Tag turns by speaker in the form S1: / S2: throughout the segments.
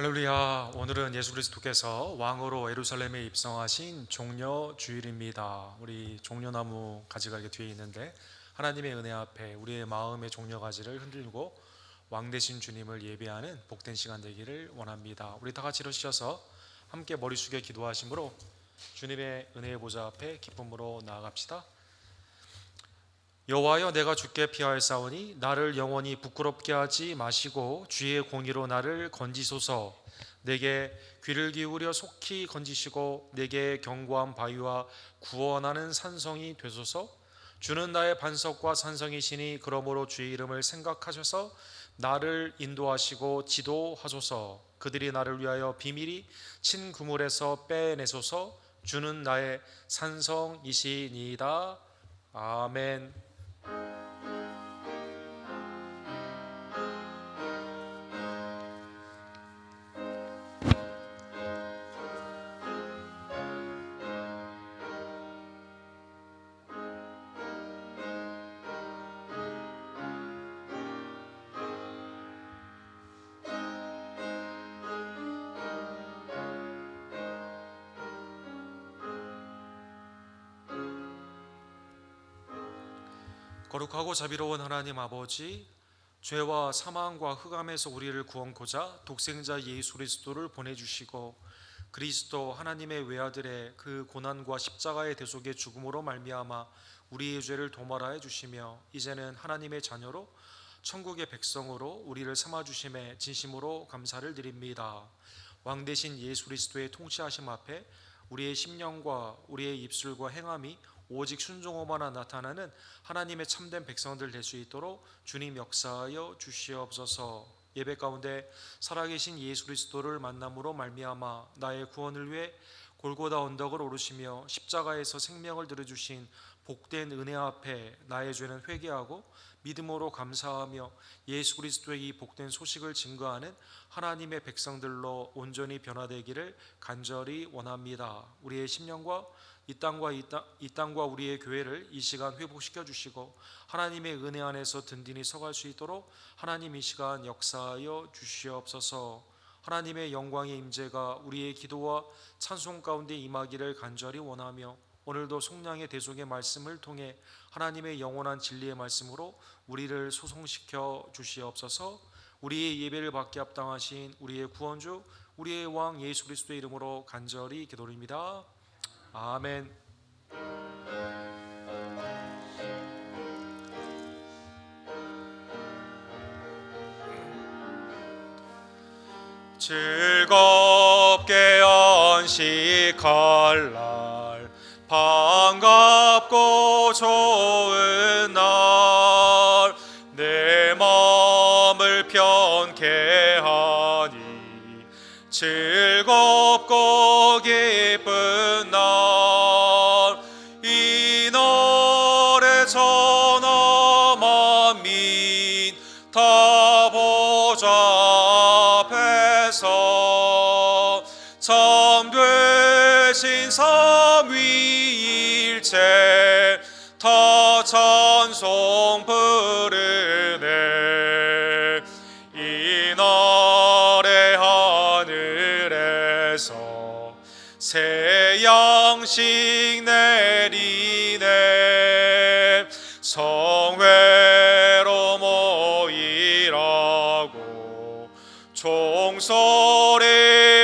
S1: 할렐루야. 오늘은 예수 그리스도께서 왕으로 예루살렘에 입성하신 종려 주일입니다. 우리 종려나무 가지가 이렇게 뒤에 있는데 하나님의 은혜 앞에 우리의 마음의 종려가지를 흔들고 왕 되신 주님을 예배하는 복된 시간 되기를 원합니다. 우리 다 같이 일어서셔서 함께 머리 숙여 기도하심으로 주님의 은혜의 보좌 앞에 기쁨으로 나아갑시다. 여호와여, 내가 주께 피하였사오니 나를 영원히 부끄럽게 하지 마시고 주의 공의로 나를 건지소서. 내게 귀를 기울여 속히 건지시고 내게 견고한 바위와 구원하는 산성이 되소서. 주는 나의 반석과 산성이시니 그러므로 주의 이름을 생각하셔서 나를 인도하시고 지도하소서. 그들이 나를 위하여 비밀히 친 그물에서 빼내소서. 주는 나의 산성이시니이다. 아멘. 거룩하고 자비로운 하나님 아버지, 죄와 사망과 흑암에서 우리를 구원코자 독생자 예수 그리스도를 보내주시고 그리스도 하나님의 외아들의 그 고난과 십자가의 대속의 죽음으로 말미암아 우리의 죄를 도말하여 주시며 이제는 하나님의 자녀로 천국의 백성으로 우리를 삼아주심에 진심으로 감사를 드립니다. 왕 대신 예수 그리스도의 통치하심 앞에 우리의 심령과 우리의 입술과 행함이 오직 순종으로만 나타나는 하나님의 참된 백성들 될 수 있도록 주님 역사하여 주시옵소서. 예배 가운데 살아계신 예수 그리스도를 만남으로 말미암아 나의 구원을 위해 골고다 언덕을 오르시며 십자가에서 생명을 들어주신 복된 은혜 앞에 나의 죄는 회개하고 믿음으로 감사하며 예수 그리스도의 이 복된 소식을 증거하는 하나님의 백성들로 온전히 변화되기를 간절히 원합니다. 우리의 심령과 이 땅과 우리의 교회를 이 시간 회복시켜 주시고 하나님의 은혜 안에서 든든히 서갈 수 있도록 하나님 이 시간 역사하여 주시옵소서. 하나님의 영광의 임재가 우리의 기도와 찬송 가운데 임하기를 간절히 원하며 오늘도 속량의 대속의 말씀을 통해 하나님의 영원한 진리의 말씀으로 우리를 소송시켜 주시옵소서. 우리의 예배를 받게 합당하신 우리의 구원주 우리의 왕 예수 그리스도의 이름으로 간절히 기도드립니다. 아멘. 즐겁게 안식할 날, 반갑고 좋은 날, 내 마음을 편케 하니 즐겁고 기쁜 날, 이 날에 천하 만민 다 보좌 앞에서 참되신 삼위일체 다 찬송 부르네. 이 날에 하늘에서 새 양식 내리네. 성회로 모이라고 종소리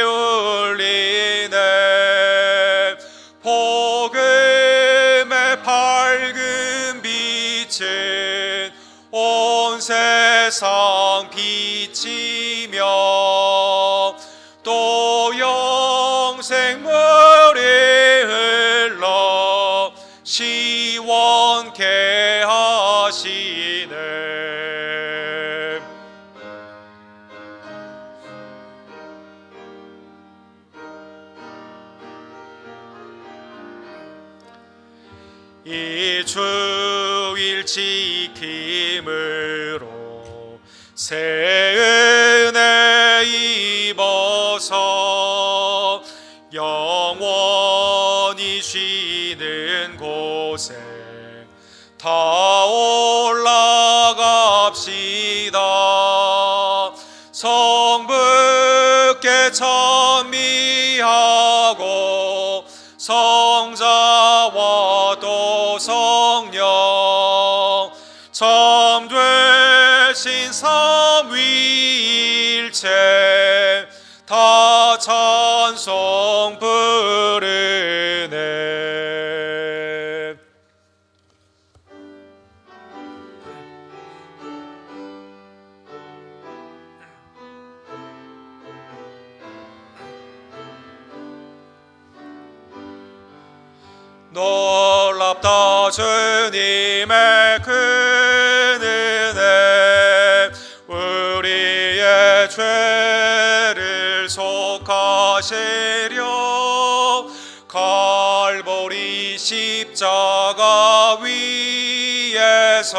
S1: 울리네. 복음의 밝은 빛은 온 세상 비치며 또 영생물이 흘러 시원케 하시네. 이 주일 지킴으로 새 은혜 입어서 영원히 쉬는 곳에 다 올라갑시다. 성부께 참 되신 삼위일체 다 찬송 부르네. 놀랍다 주님의 큰 은혜, 우리의 죄를 속하시려 갈보리 십자가 위에서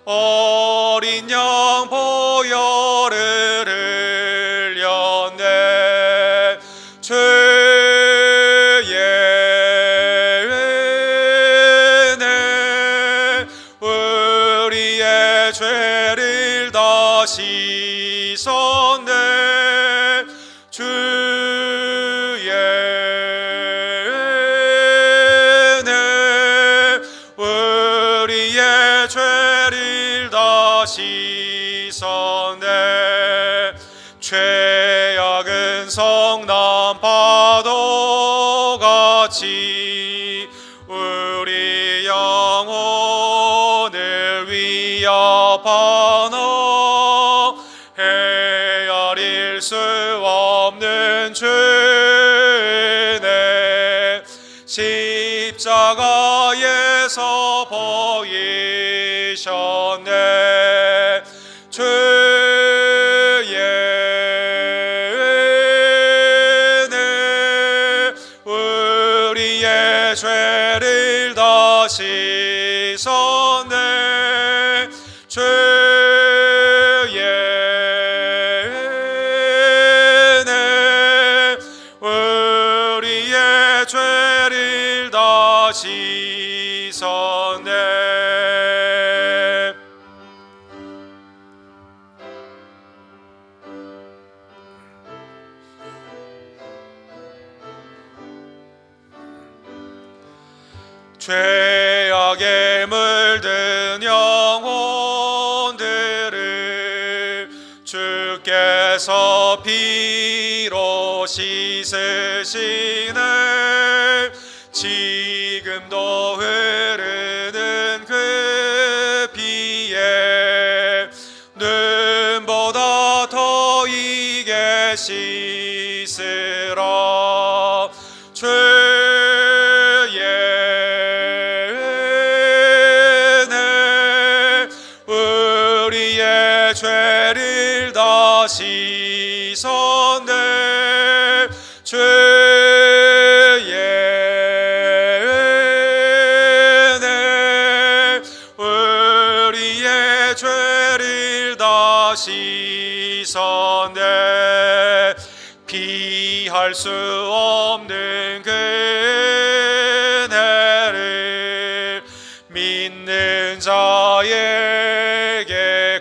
S1: 어린 양 보혈을 흘렸네. 죄를 다 씻었네. 주의 은혜 우리의 죄를 다 씻었네. 죄악은 성난 파도같이 우리 영혼을 위협하나 헤아릴 수 없는 죄네. 십자가에서 보이셨네. 주의 은혜 우리의 죄를 다 씻었네. 주의 은혜 우리의 죄를 다 씻었네. 죄악에 물든 영혼들을 주께서 피로 씻으시네. 지금도 흐르는 그 피에 눈보다 더 이게 씻으라. 주의 은혜 우리의 죄를 다 씻었네. 주의 은혜 우리의 죄를 다 씻었네. 피할 수 없는 그 은혜를 믿는 자에게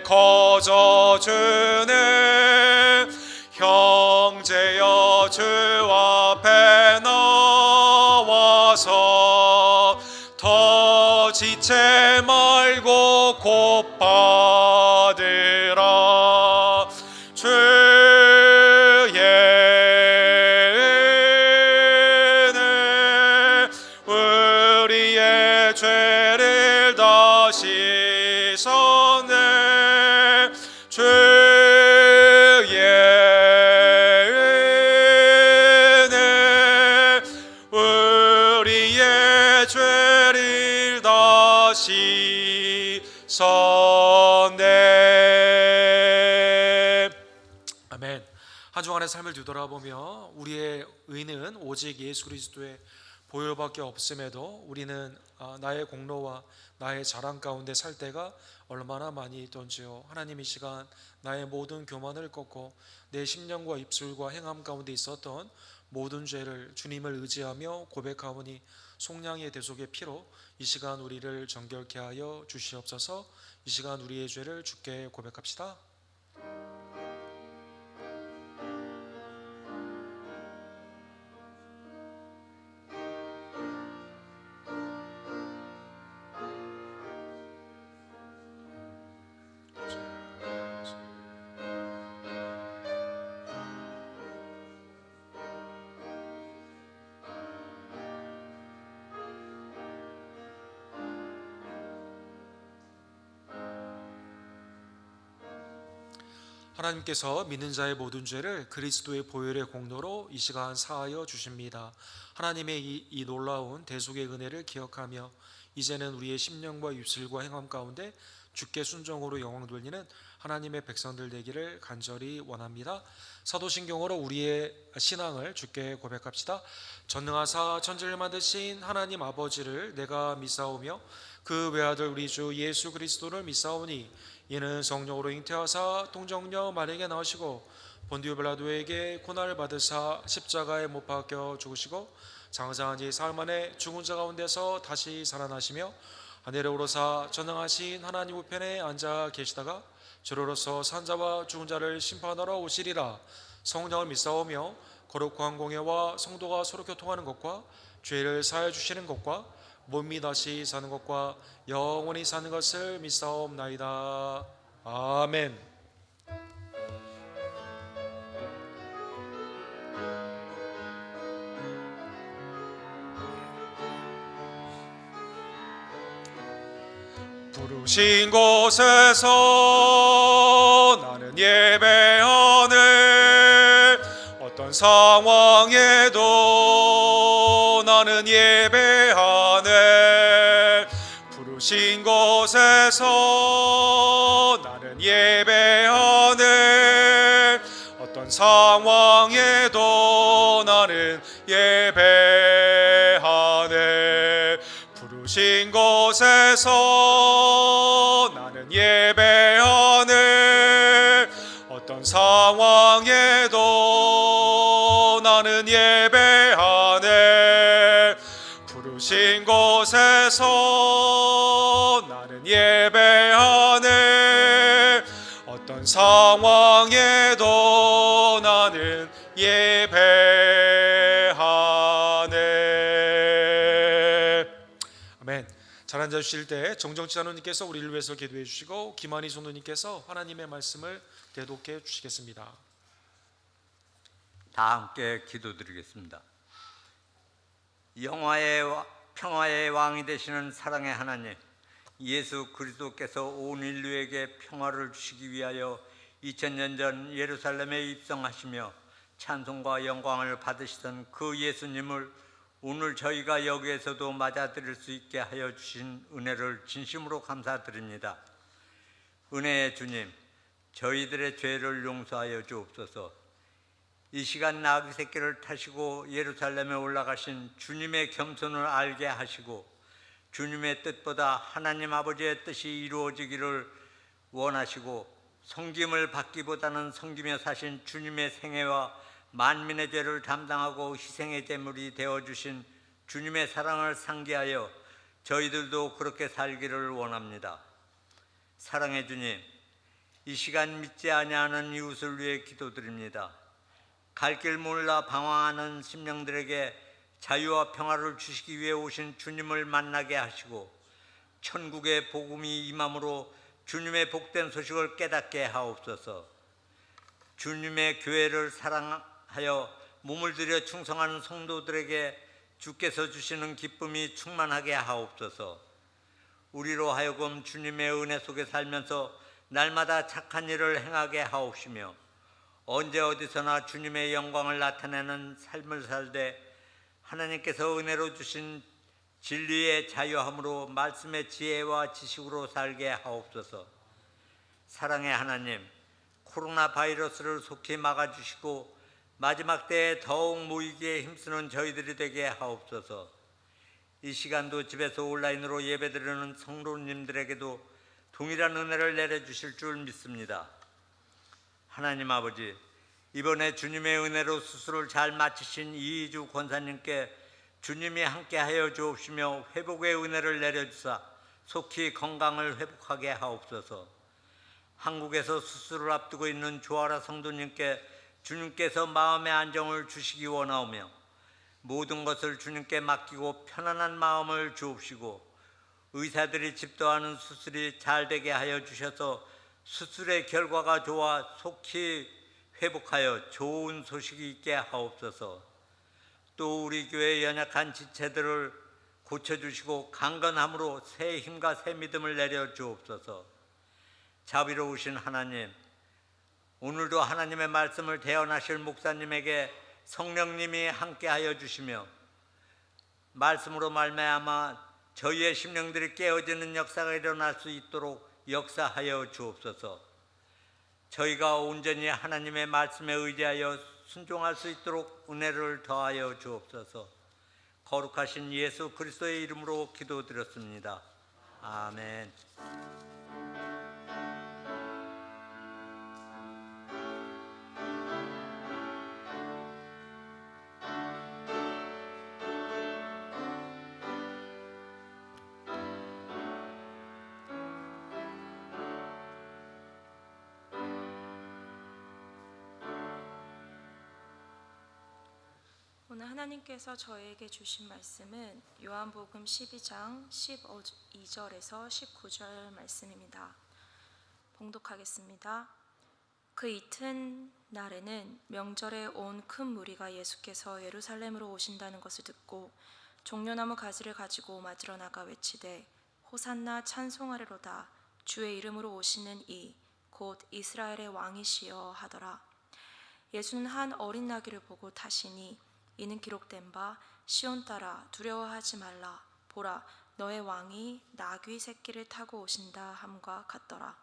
S1: 거저 주네. 형제여 주 앞에 나와서 더 지체 말고 곧 받으라. 주의 은혜 우리의 죄를 다 씻었네. 주의 은혜 우리의 죄를 다 씻었네. 아멘. 한 주간의 삶을 뒤돌아보며 우리의 의는 오직 예수 그리스도의 보혈밖에 없음에도 우리는 나의 공로와 나의 자랑 가운데 살 때가 얼마나 많이 있던지요. 하나님 이 시간 나의 모든 교만을 꺾고 내 심령과 입술과 행함 가운데 있었던 모든 죄를 주님을 의지하며 고백하오니 속량의 대속의 피로 이 시간 우리를 정결케 하여 주시옵소서. 이 시간 우리의 죄를 주께 고백합시다. 하나님께서 믿는 자의 모든 죄를 그리스도의 보혈의 공로로 이 시간 사하여 주십니다. 하나님의 이 놀라운 대속의 은혜를 기억하며 이제는 우리의 심령과 입술과 행함 가운데 주께 순종으로 영광 돌리는 하나님의 백성들 되기를 간절히 원합니다. 사도신경으로 우리의 신앙을 주께 고백합시다. 전능하사 천지를 만드신 하나님 아버지를 내가 믿사오며 그 외아들 우리 주 예수 그리스도를 믿사오니 이는 성령으로 잉태하사 동정녀 마리아에게 나오시고 본디오 빌라도에게 고난을 받으사 십자가에 못 박혀 죽으시고 장사한 지 사흘 만에 죽은 자 가운데서 다시 살아나시며 하늘에 오르사 전능하신 하나님 우편에 앉아 계시다가 저로서 산자와 죽은 자를 심판하러 오시리라. 성령을 믿사오며 거룩한 공예와 성도가 서로 교통하는 것과 죄를 사하여 주시는 것과 몸이 다시 사는 것과 영원히 사는 것을 믿사옵나이다. 아멘. 부르신 곳에서 나는 예배하네. 어떤 상황에도 나는 예배하네. 부르신 곳에서 나는 예배하네. 어떤 상황에도 나는 예배하네. 부르신 곳에서 나는 예배하네. 어떤 상황에도 나는 예배하네. 부르신 곳에서 나는 예배하네. 어떤 상황에도 나는 예배하네. 아멘. 잘 앉아주실 때 정정치 장로님께서 우리를 위해서 기도해 주시고 김한희 성도님께서 하나님의 말씀을 대독해 주시겠습니다.
S2: 다 함께 기도드리겠습니다. 평화의 왕이 되시는 사랑의 하나님, 예수 그리스도께서 온 인류에게 평화를 주시기 위하여 2000년 전 예루살렘에 입성하시며 찬송과 영광을 받으시던 그 예수님을 오늘 저희가 여기에서도 맞아들일 수 있게 하여 주신 은혜를 진심으로 감사드립니다. 은혜의 주님, 저희들의 죄를 용서하여 주옵소서. 이 시간 나귀 새끼를 타시고 예루살렘에 올라가신 주님의 겸손을 알게 하시고 주님의 뜻보다 하나님 아버지의 뜻이 이루어지기를 원하시고 섬김을 받기보다는 섬기며 사신 주님의 생애와 만민의 죄를 담당하고 희생의 제물이 되어주신 주님의 사랑을 상기하여 저희들도 그렇게 살기를 원합니다. 사랑의 주님, 이 시간 믿지 아니하는 이웃을 위해 기도드립니다. 갈 길 몰라 방황하는 심령들에게 자유와 평화를 주시기 위해 오신 주님을 만나게 하시고 천국의 복음이 임함으로 주님의 복된 소식을 깨닫게 하옵소서. 주님의 교회를 사랑하여 몸을 들여 충성하는 성도들에게 주께서 주시는 기쁨이 충만하게 하옵소서. 우리로 하여금 주님의 은혜 속에 살면서 날마다 착한 일을 행하게 하옵시며 언제 어디서나 주님의 영광을 나타내는 삶을 살되 하나님께서 은혜로 주신 진리의 자유함으로 말씀의 지혜와 지식으로 살게 하옵소서. 사랑의 하나님, 코로나 바이러스를 속히 막아주시고 마지막 때에 더욱 모이기에 힘쓰는 저희들이 되게 하옵소서. 이 시간도 집에서 온라인으로 예배드리는 성도님들에게도 동일한 은혜를 내려주실 줄 믿습니다. 하나님 아버지, 이번에 주님의 은혜로 수술을 잘 마치신 이희주 권사님께 주님이 함께하여 주옵시며 회복의 은혜를 내려주사 속히 건강을 회복하게 하옵소서. 한국에서 수술을 앞두고 있는 조아라 성도님께 주님께서 마음의 안정을 주시기 원하오며 모든 것을 주님께 맡기고 편안한 마음을 주옵시고 의사들이 집도하는 수술이 잘 되게 하여 주셔서 수술의 결과가 좋아 속히 회복하여 좋은 소식이 있게 하옵소서. 또 우리 교회의 연약한 지체들을 고쳐주시고 강건함으로 새 힘과 새 믿음을 내려 주옵소서. 자비로우신 하나님, 오늘도 하나님의 말씀을 대언하실 목사님에게 성령님이 함께하여 주시며 말씀으로 말미암아 저희의 심령들이 깨어지는 역사가 일어날 수 있도록 역사하여 주옵소서. 저희가 온전히 하나님의 말씀에 의지하여 순종할 수 있도록 은혜를 더하여 주옵소서. 거룩하신 예수 그리스도의 이름으로 기도드렸습니다. 아멘.
S3: 오늘 하나님께서 저에게 주신 말씀은 요한복음 12장 12절에서 19절 말씀입니다. 봉독하겠습니다. 그 이튿날에는 명절에 온 큰 무리가 예수께서 예루살렘으로 오신다는 것을 듣고 종려나무 가지를 가지고 맞으러 나가 외치되 호산나 찬송하리로다 주의 이름으로 오시는 이 곧 이스라엘의 왕이시여 하더라. 예수는 한 어린 나귀를 보고 타시니 이는 기록된 바 시온 딸아 두려워하지 말라 보라 너의 왕이 나귀 새끼를 타고 오신다 함과 같더라.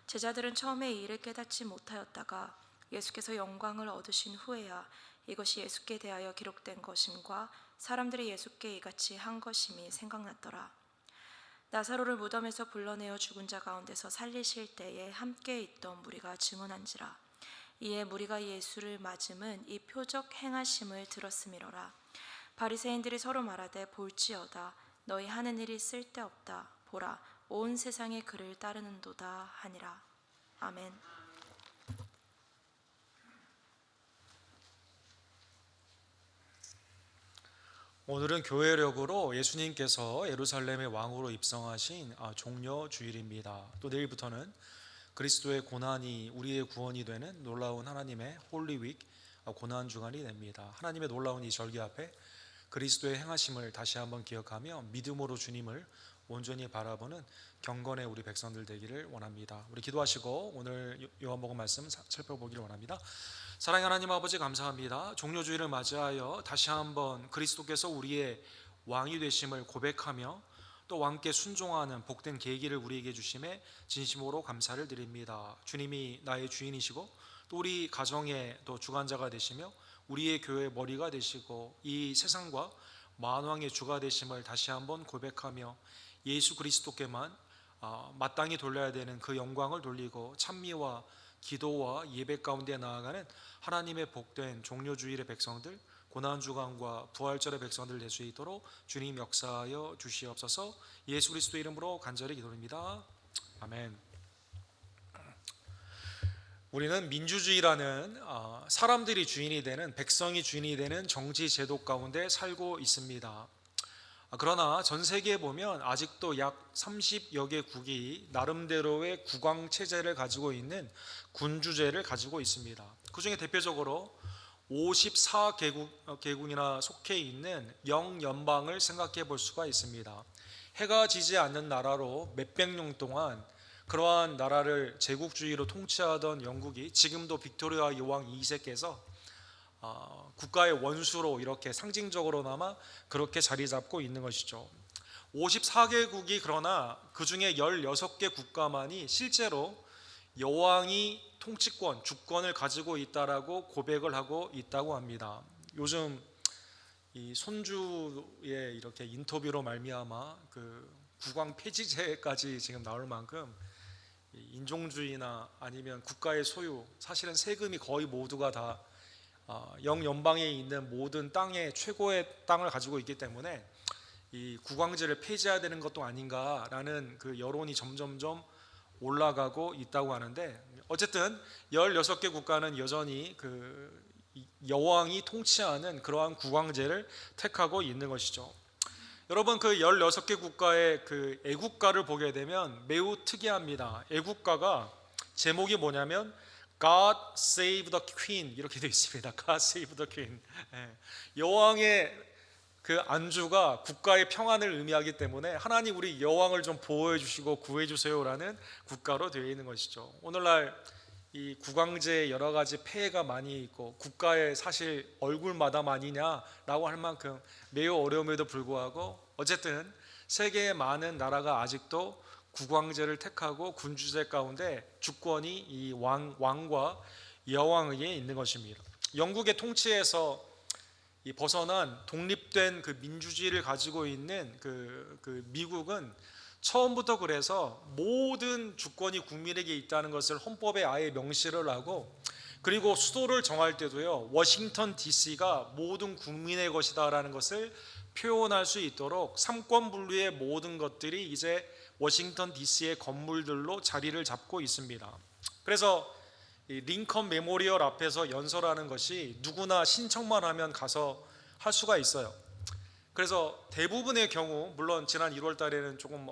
S3: 제자들은 처음에 이 일을 깨닫지 못하였다가 예수께서 영광을 얻으신 후에야 이것이 예수께 대하여 기록된 것임과 사람들이 예수께 이같이 한 것임이 생각났더라. 나사로를 무덤에서 불러내어 죽은 자 가운데서 살리실 때에 함께 있던 무리가 증언한지라. 이에 무리가 예수를 맞음은 이 표적 행하심을 들었음이로라. 바리새인들이 서로 말하되 볼지어다 너희 하는 일이 쓸데없다 보라 온 세상이 그를 따르는도다 하니라. 아멘.
S1: 오늘은 교회력으로 예수님께서 예루살렘의 왕으로 입성하신 종려 주일입니다. 또 내일부터는 그리스도의 고난이 우리의 구원이 되는 놀라운 하나님의 홀리윅 고난 주간이 됩니다. 하나님의 놀라운 이 절기 앞에 그리스도의 행하심을 다시 한번 기억하며 믿음으로 주님을 온전히 바라보는 경건의 우리 백성들 되기를 원합니다. 우리 기도하시고 오늘 요한복음 말씀 살펴보기를 원합니다. 사랑의 하나님 아버지 감사합니다. 종려주일을 맞이하여 다시 한번 그리스도께서 우리의 왕이 되심을 고백하며 또 왕께 순종하는 복된 계기를 우리에게 주심에 진심으로 감사를 드립니다. 주님이 나의 주인이시고 또 우리 가정의 또 주관자가 되시며 우리의 교회의 머리가 되시고 이 세상과 만왕의 주가 되심을 다시 한번 고백하며 예수 그리스도께만 마땅히 돌려야 되는 그 영광을 돌리고 찬미와 기도와 예배 가운데 나아가는 하나님의 복된 종려주일의 백성들, 고난주간과 부활절의 백성들 될 수 있도록 주님 역사하여 주시옵소서. 예수 그리스도 이름으로 간절히 기도드립니다. 아멘. 우리는 민주주의라는 사람들이 주인이 되는, 백성이 주인이 되는 정치 제도 가운데 살고 있습니다. 그러나 전 세계에 보면 아직도 약 30여 개국이 나름대로의 국왕 체제를 가지고 있는 군주제를 가지고 있습니다. 그 중에 대표적으로 54개국이나 속해 있는 영연방을 생각해 볼 수가 있습니다. 해가 지지 않는 나라로 몇백 년 동안 그러한 나라를 제국주의로 통치하던 영국이 지금도 빅토리아 여왕 2세께서 국가의 원수로 이렇게 상징적으로나마 그렇게 자리 잡고 있는 것이죠. 54개국이 그러나 그 중에 16개 국가만이 실제로 여왕이 통치권, 주권을 가지고 있다라고 고백을 하고 있다고 합니다. 요즘 이 손주의 이렇게 인터뷰로 말미암아 그 국왕 폐지제까지 지금 나올 만큼 인종주의나 아니면 국가의 소유, 사실은 세금이 거의 모두가 다 영연방에 있는 모든 땅의 최고의 땅을 가지고 있기 때문에 이 국왕제를 폐지해야 되는 것도 아닌가라는 그 여론이 점점점 올라가고 있다고 하는데, 어쨌든 16개 국가는 여전히 그 여왕이 통치하는 그러한 국왕제를 택하고 있는 것이죠. 여러분, 그 16개 국가의 그 애국가를 보게 되면 매우 특이합니다. 애국가가 제목이 뭐냐면 God Save the Queen 이렇게 되어 있습니다. God Save the Queen. 여왕의 그 안주가 국가의 평안을 의미하기 때문에 하나님 우리 여왕을 좀 보호해 주시고 구해 주세요라는 국가로 되어 있는 것이죠. 오늘날 이 국왕제에 여러 가지 폐해가 많이 있고 국가의 사실 얼굴마담 아니냐라고 할 만큼 매우 어려움에도 불구하고 어쨌든 세계의 많은 나라가 아직도 국왕제를 택하고 군주제 가운데 주권이 이 왕과 여왕에게 있는 것입니다. 영국의 통치에서 이 벗어난 독립된 그 민주주의를 가지고 있는 그 미국은 처음부터 그래서 모든 주권이 국민에게 있다는 것을 헌법에 아예 명시를 하고, 그리고 수도를 정할 때도요 워싱턴 DC가 모든 국민의 것이다라는 것을 표현할 수 있도록 삼권 분립의 모든 것들이 이제 워싱턴 DC의 건물들로 자리를 잡고 있습니다. 그래서 이 링컨 메모리얼 앞에서 연설하는 것이 누구나 신청만 하면 가서 할 수가 있어요. 그래서 대부분의 경우, 물론 지난 1월 달에는 조금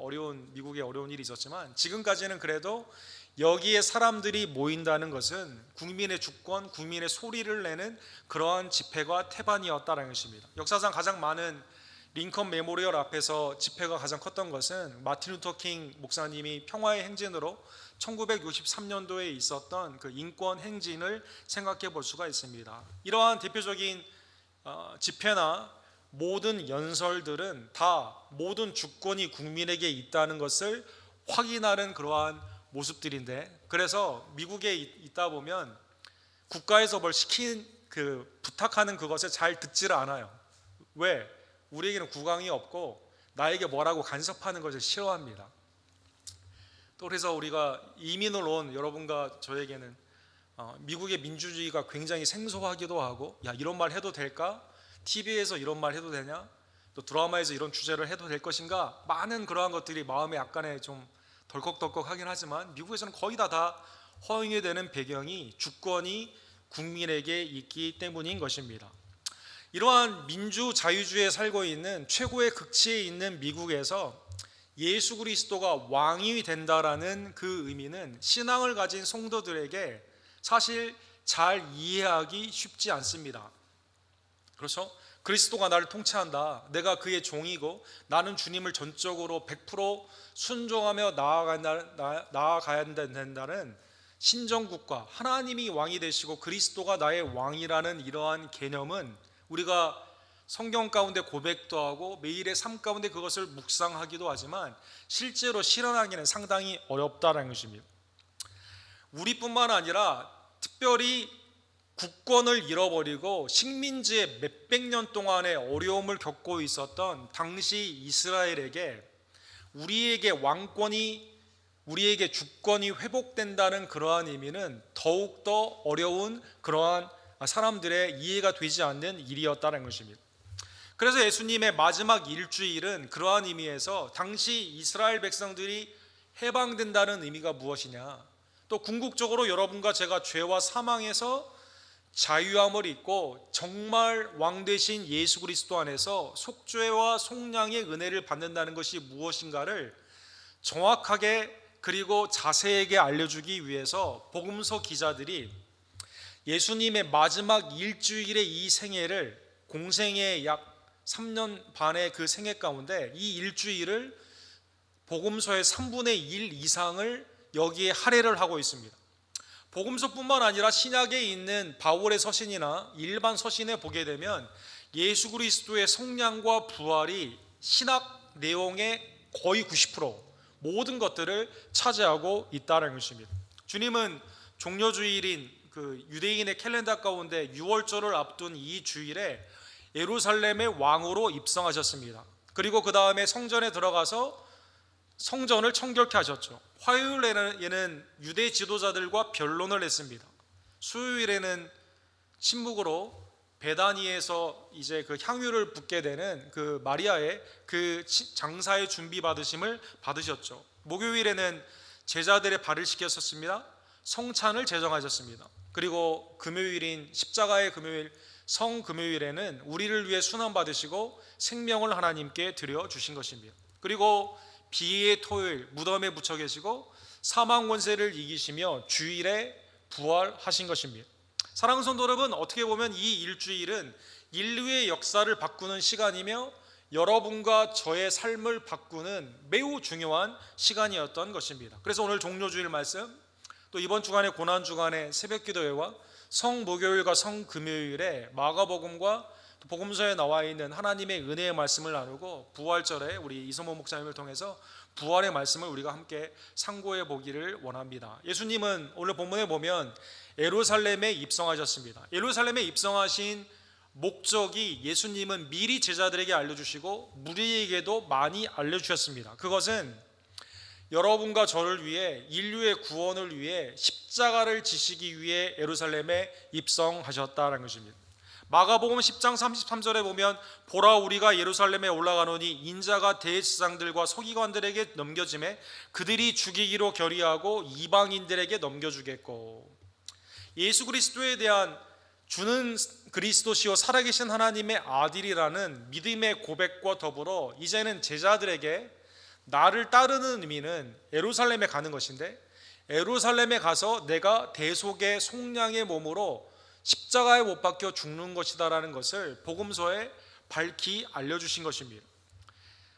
S1: 미국에 어려운 일이 있었지만 지금까지는 그래도 여기에 사람들이 모인다는 것은 국민의 주권, 국민의 소리를 내는 그러한 집회가 태반이었다는 것입니다. 역사상 가장 많은 링컨 메모리얼 앞에서 집회가 가장 컸던 것은 마틴 루터 킹 목사님이 평화의 행진으로 1963년도에 있었던 그 인권 행진을 생각해 볼 수가 있습니다. 이러한 대표적인 집회나 모든 연설들은 다 모든 주권이 국민에게 있다는 것을 확인하는 그러한 모습들인데, 그래서 미국에 있다 보면 국가에서 뭘 부탁하는 그것을 잘 듣지를 않아요. 왜? 우리에게는 국왕이 없고 나에게 뭐라고 간섭하는 것을 싫어합니다. 또 그래서 우리가 이민을 온 여러분과 저에게는 미국의 민주주의가 굉장히 생소하기도 하고, 야, 이런 말 해도 될까? TV에서 이런 말 해도 되냐? 또 드라마에서 이런 주제를 해도 될 것인가? 많은 그러한 것들이 마음에 약간의 좀 덜컥덜컥하긴 하지만 미국에서는 거의 다 허용이 되는 배경이 주권이 국민에게 있기 때문인 것입니다. 이러한 민주자유주의에 살고 있는 최고의 극치에 있는 미국에서 예수 그리스도가 왕이 된다라는 그 의미는 신앙을 가진 성도들에게 사실 잘 이해하기 쉽지 않습니다. 그렇죠? 그리스도가 나를 통치한다, 내가 그의 종이고 나는 주님을 전적으로 100% 순종하며 나아가야 된다는 신정국가, 하나님이 왕이 되시고 그리스도가 나의 왕이라는 이러한 개념은 우리가 성경 가운데 고백도 하고 매일의 삶 가운데 그것을 묵상하기도 하지만 실제로 실현하기는 상당히 어렵다는 것입니다. 우리뿐만 아니라 특별히 국권을 잃어버리고 식민지의 몇백 년 동안의 어려움을 겪고 있었던 당시 이스라엘에게 우리에게 왕권이, 우리에게 주권이 회복된다는 그러한 의미는 더욱더 어려운 그러한 사람들의 이해가 되지 않는 일이었다는 것입니다. 그래서 예수님의 마지막 일주일은 그러한 의미에서 당시 이스라엘 백성들이 해방된다는 의미가 무엇이냐, 또 궁극적으로 여러분과 제가 죄와 사망에서 자유함을 입고 정말 왕 되신 예수 그리스도 안에서 속죄와 속량의 은혜를 받는다는 것이 무엇인가를 정확하게 그리고 자세하게 알려주기 위해서 복음서 기자들이 예수님의 마지막 일주일의 이 생애를, 공생의 약 3년 반의 그 생애 가운데 이 일주일을 복음서의 3분의 1 이상을 여기에 할애를 하고 있습니다. 복음서뿐만 아니라 신약에 있는 바울의 서신이나 일반 서신에 보게 되면 예수 그리스도의 성량과 부활이 신학 내용의 거의 90% 모든 것들을 차지하고 있다는 것입니다. 주님은 종려주일인 그 유대인의 캘린더 가운데 6월절을 앞둔 이 주일에 예루살렘의 왕으로 입성하셨습니다. 그리고 그 다음에 성전에 들어가서 성전을 청결케 하셨죠. 화요일에는 유대 지도자들과 변론을 했습니다. 수요일에는 침묵으로 베다니에서 이제 그 향유를 붓게 되는 그 마리아의 그 장사의 준비 받으심을 받으셨죠. 목요일에는 제자들의 발을 씻겼었습니다. 성찬을 제정하셨습니다. 그리고 금요일인 십자가의 금요일, 성금요일에는 우리를 위해 순환 받으시고 생명을 하나님께 드려 주신 것입니다. 그리고 비의 토요일, 무덤에 묻혀 계시고 사망 권세를 이기시며 주일에 부활하신 것입니다. 사랑하는 성도 여러분, 어떻게 보면 이 일주일은 인류의 역사를 바꾸는 시간이며 여러분과 저의 삶을 바꾸는 매우 중요한 시간이었던 것입니다. 그래서 오늘 종료주일 말씀, 또 이번 주간의 고난 주간에 새벽기도회와 성목요일과 성금요일에 마가복음과 또 복음서에 나와 있는 하나님의 은혜의 말씀을 나누고 부활절에 우리 이성모 목사님을 통해서 부활의 말씀을 우리가 함께 상고해 보기를 원합니다. 예수님은 오늘 본문에 보면 예루살렘에 입성하셨습니다. 예루살렘에 입성하신 목적이 예수님은 미리 제자들에게 알려주시고 무리에게도 많이 알려주셨습니다. 그것은 여러분과 저를 위해 인류의 구원을 위해 십자가를 지시기 위해 예루살렘에 입성하셨다는 것입니다. 마가복음 10장 33절에 보면 보라 우리가 예루살렘에 올라가노니 인자가 대제사장들과 서기관들에게 넘겨짐에 그들이 죽이기로 결의하고 이방인들에게 넘겨주겠고, 예수 그리스도에 대한 주는 그리스도시요 살아계신 하나님의 아들이라는 믿음의 고백과 더불어 이제는 제자들에게 나를 따르는 의미는 예루살렘에 가는 것인데, 예루살렘에 가서 내가 대속의 속량의 몸으로 십자가에 못 박혀 죽는 것이다라는 것을 복음서에 밝히 알려주신 것입니다.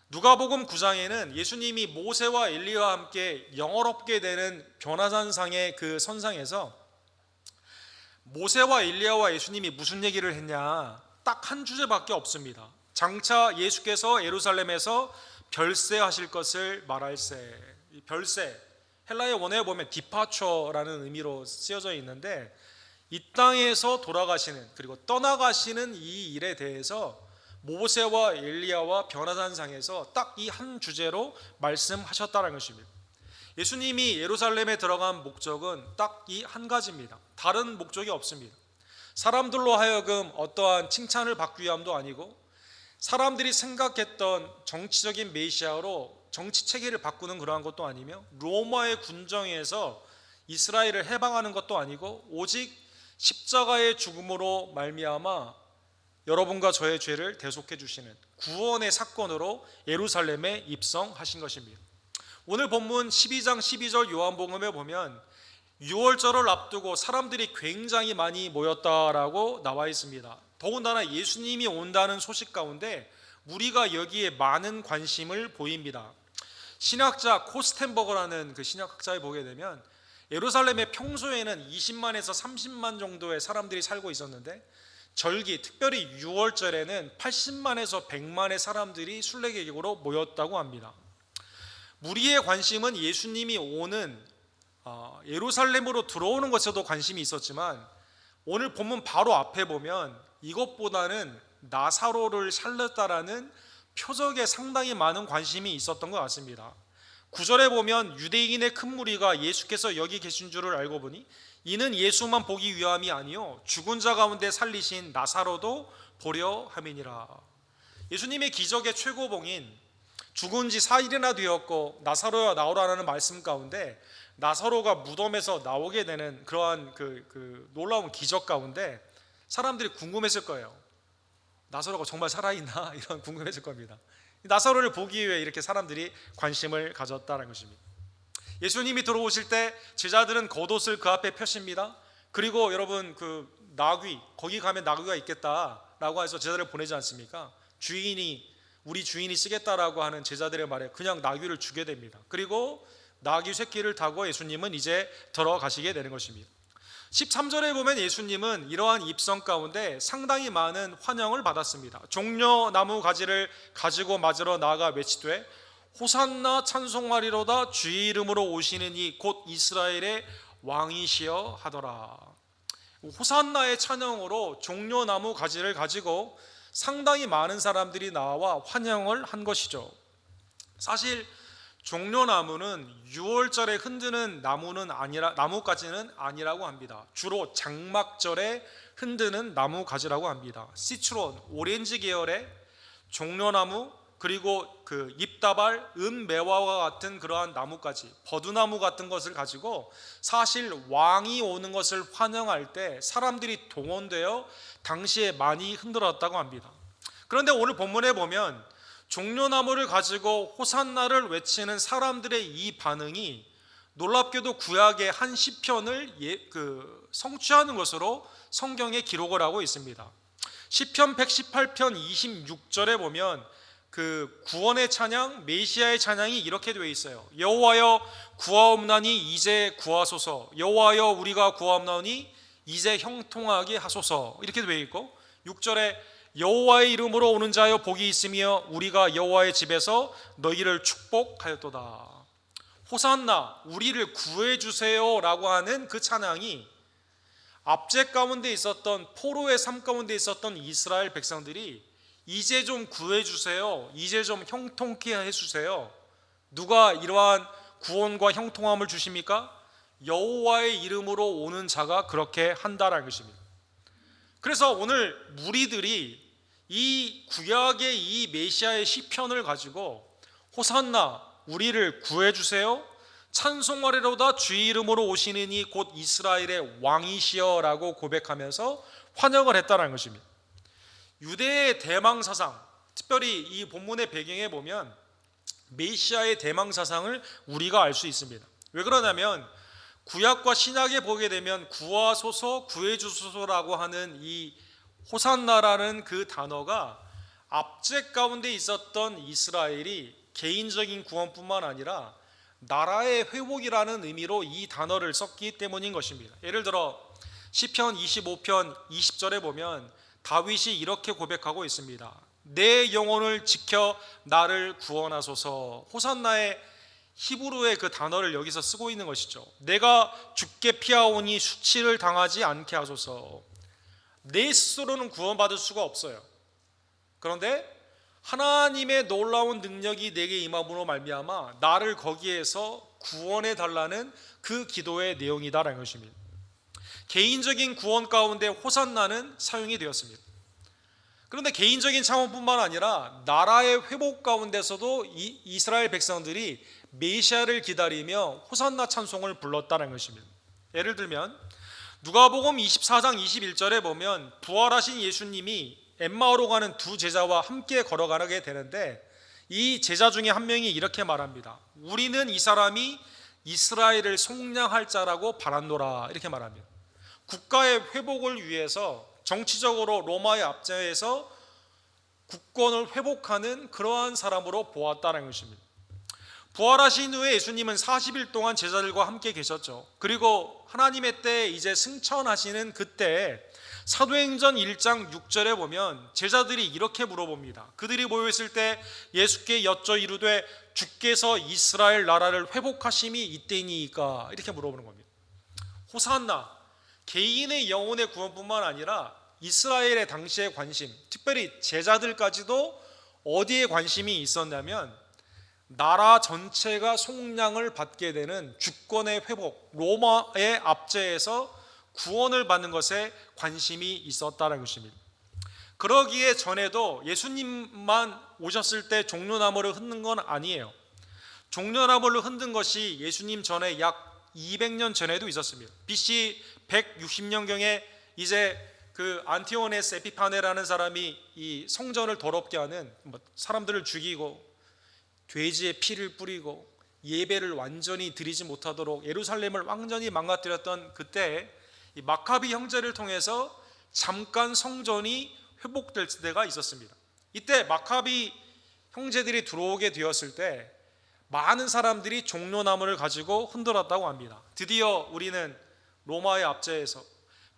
S1: 누가복음 9장에는 예수님이 모세와 엘리야와 함께 영어롭게 되는 변화산상의 그 선상에서 모세와 엘리야와 예수님이 무슨 얘기를 했냐, 딱 한 주제밖에 없습니다. 장차 예수께서 예루살렘에서 별세하실 것을 말할세. 이 별세, 헬라의 원어에 보면 디파처라는 의미로 쓰여져 있는데, 이 땅에서 돌아가시는 그리고 떠나가시는 이 일에 대해서 모세와 엘리야와 변화산상에서 딱 이 한 주제로 말씀하셨다는 것입니다. 예수님이 예루살렘에 들어간 목적은 딱 이 한 가지입니다. 다른 목적이 없습니다. 사람들로 하여금 어떠한 칭찬을 받기 위함도 아니고, 사람들이 생각했던 정치적인 메시아로 정치 체계를 바꾸는 그러한 것도 아니며, 로마의 군정에서 이스라엘을 해방하는 것도 아니고, 오직 십자가의 죽음으로 말미암아 여러분과 저의 죄를 대속해 주시는 구원의 사건으로 예루살렘에 입성하신 것입니다. 오늘 본문 12장 12절 요한복음에 보면 6월절을 앞두고 사람들이 굉장히 많이 모였다라고 나와 있습니다. 더군다나 예수님이 온다는 소식 가운데 우리가 여기에 많은 관심을 보입니다. 신학자 코스텐버거라는 그 신학학자에 보게 되면 예루살렘에 평소에는 20만에서 30만 정도의 사람들이 살고 있었는데 절기, 특별히 6월절에는 80만에서 100만의 사람들이 순례객으로 모였다고 합니다. 무리의 관심은 예수님이 오는 예루살렘으로 들어오는 것에도 관심이 있었지만, 오늘 본문 바로 앞에 보면 이것보다는 나사로를 살렸다라는 표적에 상당히 많은 관심이 있었던 것 같습니다. 9절에 보면 유대인의 큰 무리가 예수께서 여기 계신 줄을 알고 보니 이는 예수만 보기 위함이 아니요 죽은 자 가운데 살리신 나사로도 보려 함이니라. 예수님의 기적의 최고봉인 죽은 지 4일이나 되었고 나사로야 나오라는 말씀 가운데 나사로가 무덤에서 나오게 되는 그러한 그 놀라운 기적 가운데 사람들이 궁금했을 거예요. 나사로가 정말 살아있나? 이런 궁금했을 겁니다. 나사로를 보기 위해 이렇게 사람들이 관심을 가졌다는 것입니다. 예수님이 들어오실 때 제자들은 겉옷을 그 앞에 펴십니다. 그리고 여러분 그 나귀, 거기 가면 나귀가 있겠다라고 해서 제자들을 보내지 않습니까? 우리 주인이 쓰겠다라고 하는 제자들의 말에 그냥 나귀를 주게 됩니다. 그리고 나귀 새끼를 타고 예수님은 이제 들어가시게 되는 것입니다. 13절에 보면 예수님은 이러한 입성 가운데 상당히 많은 환영을 받았습니다. 종려나무 가지를 가지고 맞으러 나아가 외치되 호산나 찬송하리로다 주의 이름으로 오시는 이 곧 이스라엘의 왕이시여 하더라. 호산나의 찬양으로 종려나무 가지를 가지고 상당히 많은 사람들이 나와 환영을 한 것이죠. 사실 종려나무는 6월절에 흔드는 나무가지는 아니라고 합니다. 주로 장막절에 흔드는 나무가지라고 합니다. 시트론, 오렌지 계열의 종려나무, 그리고 그 잎다발, 은매화와 같은 그러한 나무가지, 버드나무 같은 것을 가지고 사실 왕이 오는 것을 환영할 때 사람들이 동원되어 당시에 많이 흔들었다고 합니다. 그런데 오늘 본문에 보면 종려나무를 가지고 호산나를 외치는 사람들의 이 반응이 놀랍게도 구약의 한 시편을 성취하는 것으로 성경에 기록을 하고 있습니다. 시편 118편 26절에 보면 그 구원의 찬양, 메시아의 찬양이 이렇게 되어 있어요. 여호와여 구하옵나니 이제 구하소서. 여호와여 우리가 구하옵나니 이제 형통하게 하소서. 이렇게 되어 있고 6절에 여호와의 이름으로 오는 자여 복이 있으며 우리가 여호와의 집에서 너희를 축복하였도다. 호산나 우리를 구해 주세요라고 하는 그 찬양이 압제 가운데 있었던 포로의 삶 가운데 있었던 이스라엘 백성들이 이제 좀 구해 주세요. 이제 좀 형통케 해 주세요. 누가 이러한 구원과 형통함을 주십니까? 여호와의 이름으로 오는 자가 그렇게 한다라는 것입니다. 그래서 오늘 무리들이 이 구약의 이 메시아의 시편을 가지고 호산나 우리를 구해 주세요. 찬송하리로다 주의 이름으로 오시는 이 곧 이스라엘의 왕이시여라고 고백하면서 환영을 했다는 것입니다. 유대의 대망 사상, 특별히 이 본문의 배경에 보면 메시아의 대망 사상을 우리가 알 수 있습니다. 왜 그러냐면 구약과 신약에 보게 되면 구하소서 구해주소서라고 하는 이 호산나라는 그 단어가 압제 가운데 있었던 이스라엘이 개인적인 구원뿐만 아니라 나라의 회복이라는 의미로 이 단어를 썼기 때문인 것입니다. 예를 들어 시편 25편 20절에 보면 다윗이 이렇게 고백하고 있습니다. 내 영혼을 지켜 나를 구원하소서. 호산나의 히브리어의 그 단어를 여기서 쓰고 있는 것이죠. 내가 죽게 피하오니 수치를 당하지 않게 하소서. 내 스스로는 구원받을 수가 없어요. 그런데 하나님의 놀라운 능력이 내게 임함으로 말미암아 나를 거기에서 구원해 달라는 그 기도의 내용이다라는 것입니다. 개인적인 구원 가운데 호산나는 사용이 되었습니다. 그런데 개인적인 차원뿐만 아니라 나라의 회복 가운데서도 이스라엘 백성들이 메시아를 기다리며 호산나 찬송을 불렀다는 것입니다. 예를 들면 누가복음 24장 21절에 보면 부활하신 예수님이 엠마오로 가는 두 제자와 함께 걸어가게 되는데 이 제자 중에 한 명이 이렇게 말합니다. 우리는 이 사람이 이스라엘을 속량할 자라고 바란노라. 이렇게 말합니다. 국가의 회복을 위해서 정치적으로 로마의 압제에서 국권을 회복하는 그러한 사람으로 보았다는 것입니다. 부활하신 후에 예수님은 40일 동안 제자들과 함께 계셨죠. 그리고 하나님의 때에 이제 승천하시는 그때 사도행전 1장 6절에 보면 제자들이 이렇게 물어봅니다. 그들이 모여있을 때 예수께 여쭤 이르되 주께서 이스라엘 나라를 회복하심이 이때니까 이렇게 물어보는 겁니다. 호산나 개인의 영혼의 구원뿐만 아니라 이스라엘의 당시의 관심, 특별히 제자들까지도 어디에 관심이 있었냐면 나라 전체가 속량을 받게 되는 주권의 회복, 로마의 압제에서 구원을 받는 것에 관심이 있었다는 것입니다. 그러기에 전에도 예수님만 오셨을 때 종려나무를 흔든 건 아니에요. 종려나무를 흔든 것이 예수님 전에 약 200년 전에도 있었습니다. BC 160년경에 이제 그 안티오네스 에피파네라는 사람이 이 성전을 더럽게 하는 사람들을 죽이고 돼지의 피를 뿌리고 예배를 완전히 드리지 못하도록 예루살렘을 완전히 망가뜨렸던 그때 이 마카비 형제를 통해서 잠깐 성전이 회복될 때가 있었습니다. 이때 마카비 형제들이 들어오게 되었을 때 많은 사람들이 종려나무를 가지고 흔들었다고 합니다. 드디어 우리는 로마의 압제에서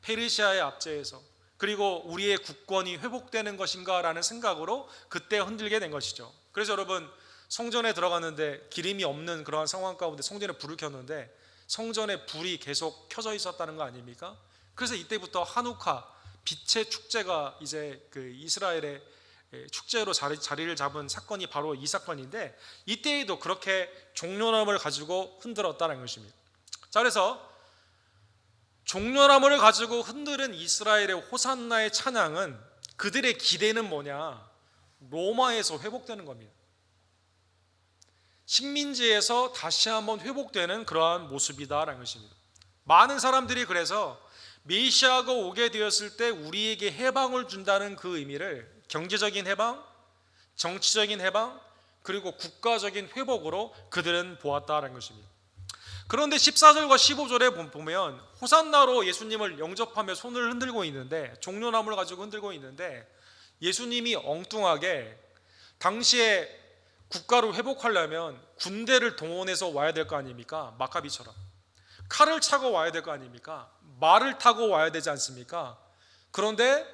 S1: 페르시아의 압제에서 그리고 우리의 국권이 회복되는 것인가 라는 생각으로 그때 흔들게 된 것이죠. 그래서 여러분 성전에 들어갔는데 기름이 없는 그러한 상황 가운데 성전에 불을 켰는데 성전에 불이 계속 켜져 있었다는 거 아닙니까? 그래서 이때부터 하누카 빛의 축제가 이제 그 이스라엘의 축제로 자리를 잡은 사건이 바로 이 사건인데 이때에도 그렇게 종려나무를 가지고 흔들었다는 것입니다. 자, 그래서 종려나무를 가지고 흔드는 이스라엘의 호산나의 찬양은 그들의 기대는 뭐냐? 로마에서 회복되는 겁니다. 식민지에서 다시 한번 회복되는 그러한 모습이다라는 것입니다. 많은 사람들이 그래서 메시아가 오게 되었을 때 우리에게 해방을 준다는 그 의미를 경제적인 해방, 정치적인 해방, 그리고 국가적인 회복으로 그들은 보았다라는 것입니다. 그런데 14절과 15절에 보면 호산나로 예수님을 영접하며 손을 흔들고 있는데 종려나무를 가지고 흔들고 있는데 예수님이 엉뚱하게 당시에 국가를 회복하려면 군대를 동원해서 와야 될 거 아닙니까? 마카비처럼 칼을 차고 와야 될 거 아닙니까? 말을 타고 와야 되지 않습니까? 그런데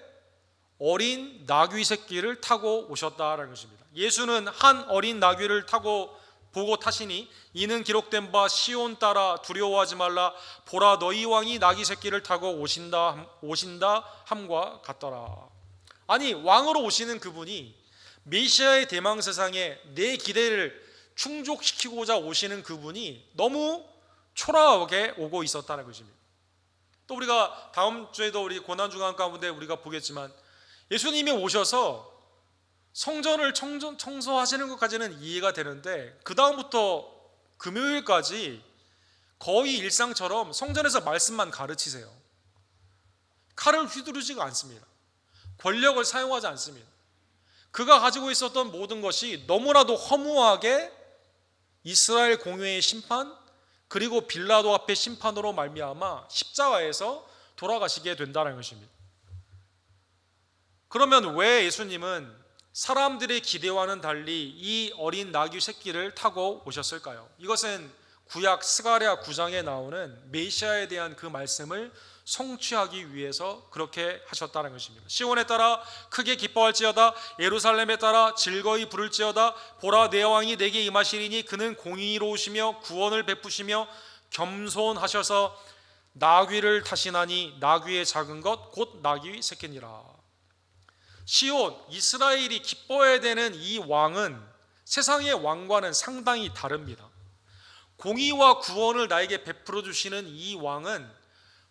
S1: 어린 나귀 새끼를 타고 오셨다라는 것입니다. 예수는 한 어린 나귀를 타고 보고 타시니 이는 기록된 바 시온 따라 두려워하지 말라 보라 너희 왕이 나귀 새끼를 타고 오신다 함과 같더라. 아니 왕으로 오시는 그분이 메시아의 대망 세상에 내 기대를 충족시키고자 오시는 그분이 너무 초라하게 오고 있었다는 것입니다. 또 우리가 다음 주에도 우리 고난주간 가운데 우리가 보겠지만 예수님이 오셔서 성전을 청소하시는 것까지는 이해가 되는데 그 다음부터 금요일까지 거의 일상처럼 성전에서 말씀만 가르치세요. 칼을 휘두르지가 않습니다. 권력을 사용하지 않습니다. 그가 가지고 있었던 모든 것이 너무나도 허무하게 이스라엘 공회의 심판 그리고 빌라도 앞의 심판으로 말미암아 십자가에서 돌아가시게 된다는 것입니다. 그러면 왜 예수님은 사람들의 기대와는 달리 이 어린 나귀 새끼를 타고 오셨을까요? 이것은 구약 스가랴 9장에 나오는 메시아에 대한 그 말씀을 성취하기 위해서 그렇게 하셨다는 것입니다. 시온에 따라 크게 기뻐할지어다 예루살렘에 따라 즐거이 부를지어다 보라 내 왕이 내게 임하시리니 그는 공의로우시며 구원을 베푸시며 겸손하셔서 나귀를 타시나니 나귀의 작은 것 곧 나귀 새끼니라. 시온 이스라엘이 기뻐해야 되는 이 왕은 세상의 왕과는 상당히 다릅니다. 공의와 구원을 나에게 베풀어 주시는 이 왕은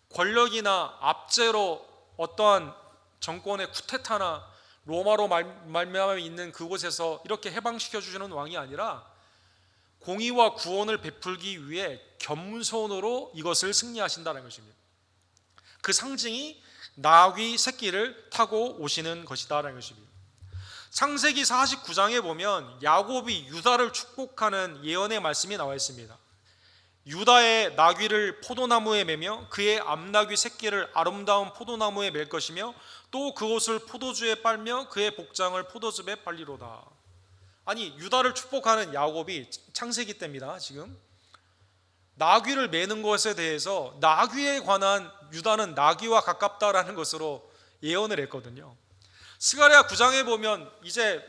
S1: 권력이나 압제로 어떠한 정권의 쿠데타나 로마로 말미암아 있는 그곳에서 이렇게 해방시켜 주시는 왕이 아니라 공의와 구원을 베풀기 위해 겸손으로 이것을 승리하신다는 것입니다. 그 상징이 나귀 새끼를 타고 오시는 것이다라는 것입니다. 창세기 49장에 보면 야곱이 유다를 축복하는 예언의 말씀이 나와 있습니다. 유다의 나귀를 포도나무에 매며 그의 암나귀 새끼를 아름다운 포도나무에 맬 것이며 또 그것을 포도주에 빨며 그의 복장을 포도즙에 빨리로다. 아니 유다를 축복하는 야곱이 창세기 때입니다. 지금 나귀를 매는 것에 대해서 나귀에 관한 유다는 나귀와 가깝다라는 것으로 예언을 했거든요. 스가랴 9장에 보면 이제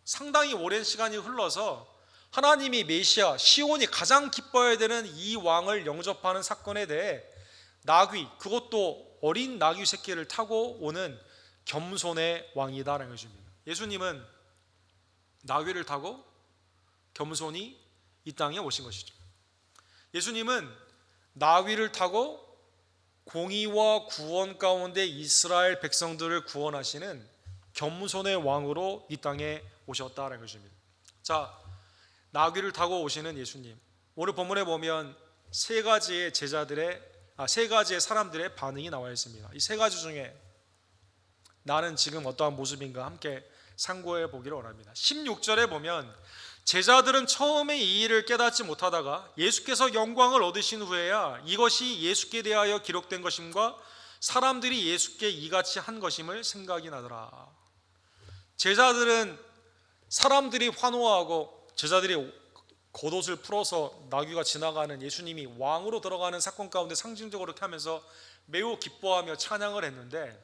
S1: 상당히 오랜 시간이 흘러서 하나님이 메시아 시온이 가장 기뻐해야 되는 이 왕을 영접하는 사건에 대해 나귀 그것도 어린 나귀 새끼를 타고 오는 겸손의 왕이다라는 것입니다. 예수님은 나귀를 타고 겸손히 이 땅에 오신 것이죠. 예수님은 나귀를 타고 공의와 구원 가운데 이스라엘 백성들을 구원하시는 겸손의 왕으로 이 땅에 오셨다는 것입니다. 자, 나귀를 타고 오시는 예수님. 오늘 본문에 보면 세 가지의 사람들의 반응이 나와 있습니다. 이 세 가지 중에 나는 지금 어떠한 모습인가 함께 상고해 보기를 원합니다. 16절에 보면 제자들은 처음에 이 일을 깨닫지 못하다가 예수께서 영광을 얻으신 후에야 이것이 예수께 대하여 기록된 것임과 사람들이 예수께 이같이 한 것임을 생각이 나더라. 제자들은 사람들이 환호하고 제자들이 겉옷을 풀어서 나귀가 지나가는 예수님이 왕으로 들어가는 사건 가운데 상징적으로 이렇게 하면서 매우 기뻐하며 찬양을 했는데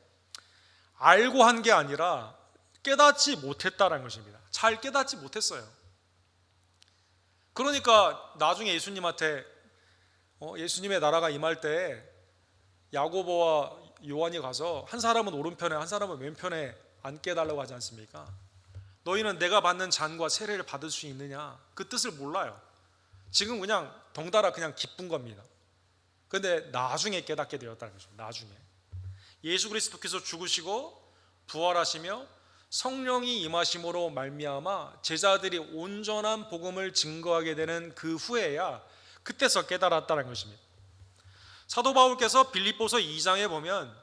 S1: 알고 한 게 아니라 깨닫지 못했다는 것입니다. 잘 깨닫지 못했어요. 그러니까 나중에 예수님한테 예수님의 나라가 임할 때 야고보와 요한이 가서 한 사람은 오른편에 한 사람은 왼편에 앉게 해달라고 하지 않습니까? 너희는 내가 받는 잔과 세례를 받을 수 있느냐? 그 뜻을 몰라요. 지금 그냥 덩달아 그냥 기쁜 겁니다. 그런데 나중에 깨닫게 되었다는 거죠. 나중에 예수 그리스도께서 죽으시고 부활하시며 성령이 임하심으로 말미암아 제자들이 온전한 복음을 증거하게 되는 그 후에야 그때서 깨달았다는 것입니다. 사도 바울께서 빌립보서 2장에 보면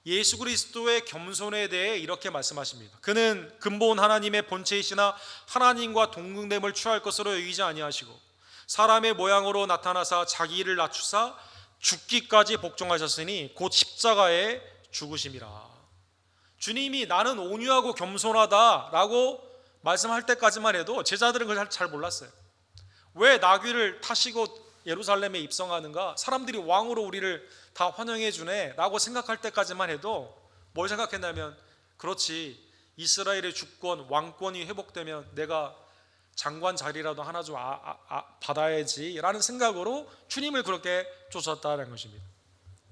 S1: 예수 그리스도의 겸손에 대해 이렇게 말씀하십니다. 그는 근본 하나님의 본체이시나 하나님과 동등됨을 취할 것으로 여기지 아니하시고 사람의 모양으로 나타나사 자기 일을 낮추사 죽기까지 복종하셨으니 곧 십자가에 죽으심이라. 주님이 나는 온유하고 겸손하다라고 말씀할 때까지만 해도 제자들은 그걸 잘 몰랐어요. 왜 나귀를 타시고 예루살렘에 입성하는가? 사람들이 왕으로 우리를 다 환영해 주네 라고 생각할 때까지만 해도 뭘 생각했냐면, 그렇지, 이스라엘의 주권, 왕권이 회복되면 내가 장관 자리라도 하나 좀 받아야지 라는 생각으로 주님을 그렇게 쫓았다는 것입니다.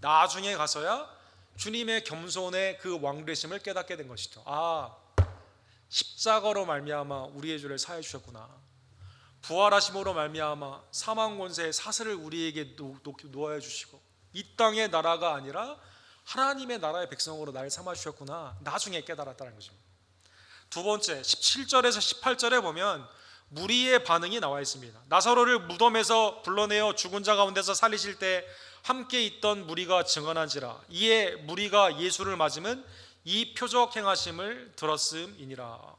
S1: 나중에 가서야 주님의 겸손의 그 왕되심을 깨닫게 된 것이죠. 십자가로 말미암아 우리의 죄를 사해 주셨구나. 부활하심으로 말미암아 사망 권세의 사슬을 우리에게 놓아 주시고 이 땅의 나라가 아니라 하나님의 나라의 백성으로 날 삼아 주셨구나. 나중에 깨달았다는 것입니다. 두 번째, 17절에서 18절에 보면 무리의 반응이 나와 있습니다. 나사로를 무덤에서 불러내어 죽은 자 가운데서 살리실 때 함께 있던 무리가 증언한지라. 이에 무리가 예수를 맞으면 이 표적 행하심을 들었음이니라.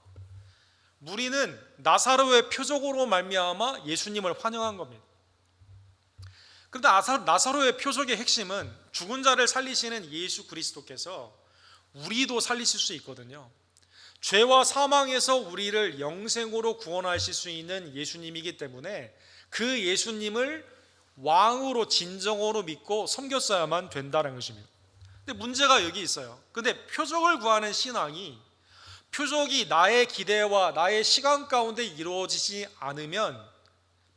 S1: 무리는 나사로의 표적으로 말미암아 예수님을 환영한 겁니다. 그런데 나사로의 표적의 핵심은 죽은 자를 살리시는 예수 그리스도께서 우리도 살리실 수 있거든요. 죄와 사망에서 우리를 영생으로 구원하실 수 있는 예수님이기 때문에 그 예수님을 왕으로 진정으로 믿고 섬겼어야만 된다는 것입니다. 근데 문제가 여기 있어요. 근데 표적을 구하는 신앙이, 표적이 나의 기대와 나의 시간 가운데 이루어지지 않으면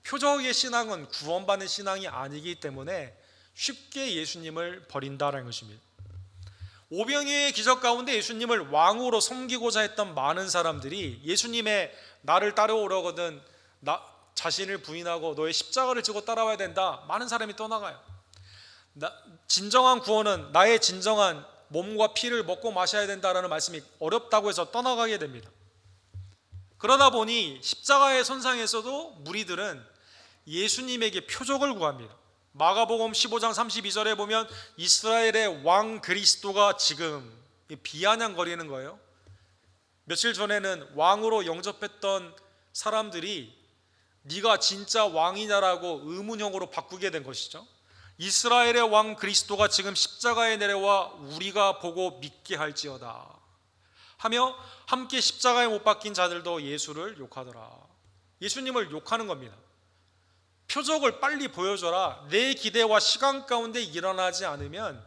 S1: 표적의 신앙은 구원받는 신앙이 아니기 때문에 쉽게 예수님을 버린다는 것입니다. 오병이어의 기적 가운데 예수님을 왕으로 섬기고자 했던 많은 사람들이 예수님의 나를 따라오려거든 자신을 부인하고 너의 십자가를 지고 따라와야 된다, 많은 사람이 떠나가요. 진정한 구원은 나의 진정한 몸과 피를 먹고 마셔야 된다라는 말씀이 어렵다고 해서 떠나가게 됩니다. 그러다 보니 십자가의 선상에서도 무리들은 예수님에게 표적을 구합니다. 마가복음 15장 32절에 보면 이스라엘의 왕 그리스도가 지금, 비아냥거리는 거예요. 며칠 전에는 왕으로 영접했던 사람들이 네가 진짜 왕이냐라고 의문형으로 바꾸게 된 것이죠. 이스라엘의 왕 그리스도가 지금 십자가에 내려와 우리가 보고 믿게 할지어다 하며 함께 십자가에 못 박힌 자들도 예수를 욕하더라. 예수님을 욕하는 겁니다. 표적을 빨리 보여줘라. 내 기대와 시간 가운데 일어나지 않으면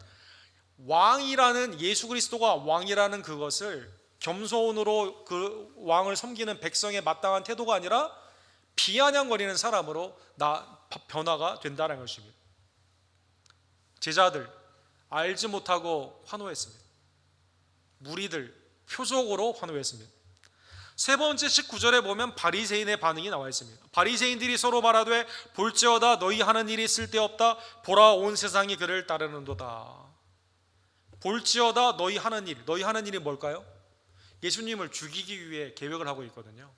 S1: 왕이라는, 예수 그리스도가 왕이라는 그것을 겸손으로 그 왕을 섬기는 백성의 마땅한 태도가 아니라 비아냥거리는 사람으로 변화가 된다는 것입니다. 제자들 알지 못하고 환호했습니다. 무리들 표적으로 환호했습니다. 세 번째 19절에 보면 바리새인의 반응이 나와 있습니다. 바리새인들이 서로 말하되 볼지어다 너희 하는 일이 쓸데없다. 보라 온 세상이 그를 따르는도다. 볼지어다 너희 하는 일. 너희 하는 일이 뭘까요? 예수님을 죽이기 위해 계획을 하고 있거든요.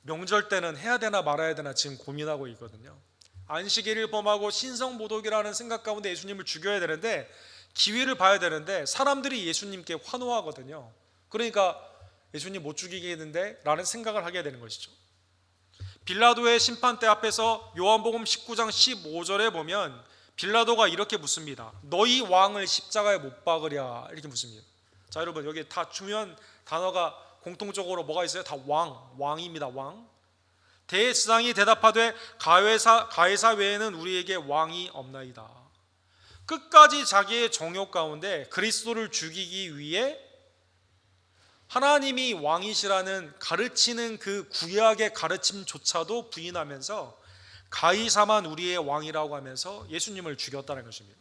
S1: 명절 때는 해야 되나 말아야 되나 지금 고민하고 있거든요. 안식일을 범하고 신성모독이라는 생각 가운데 예수님을 죽여야 되는데, 기회를 봐야 되는데 사람들이 예수님께 환호하거든요. 그러니까 예수님 못 죽이겠는데 라는 생각을 하게 되는 것이죠. 빌라도의 심판대 앞에서 요한복음 19장 15절에 보면 빌라도가 이렇게 묻습니다. 너희 왕을 십자가에 못 박으랴, 이렇게 묻습니다. 자, 여러분, 여기 다 중요한 단어가 공통적으로 뭐가 있어요? 다 왕입니다. 왕. 대제사장이 대답하되 가이사 외에는 우리에게 왕이 없나이다. 끝까지 자기의 정욕 가운데 그리스도를 죽이기 위해 하나님이 왕이시라는 가르치는 그 구약의 가르침조차도 부인하면서 가이사만 우리의 왕이라고 하면서 예수님을 죽였다는 것입니다.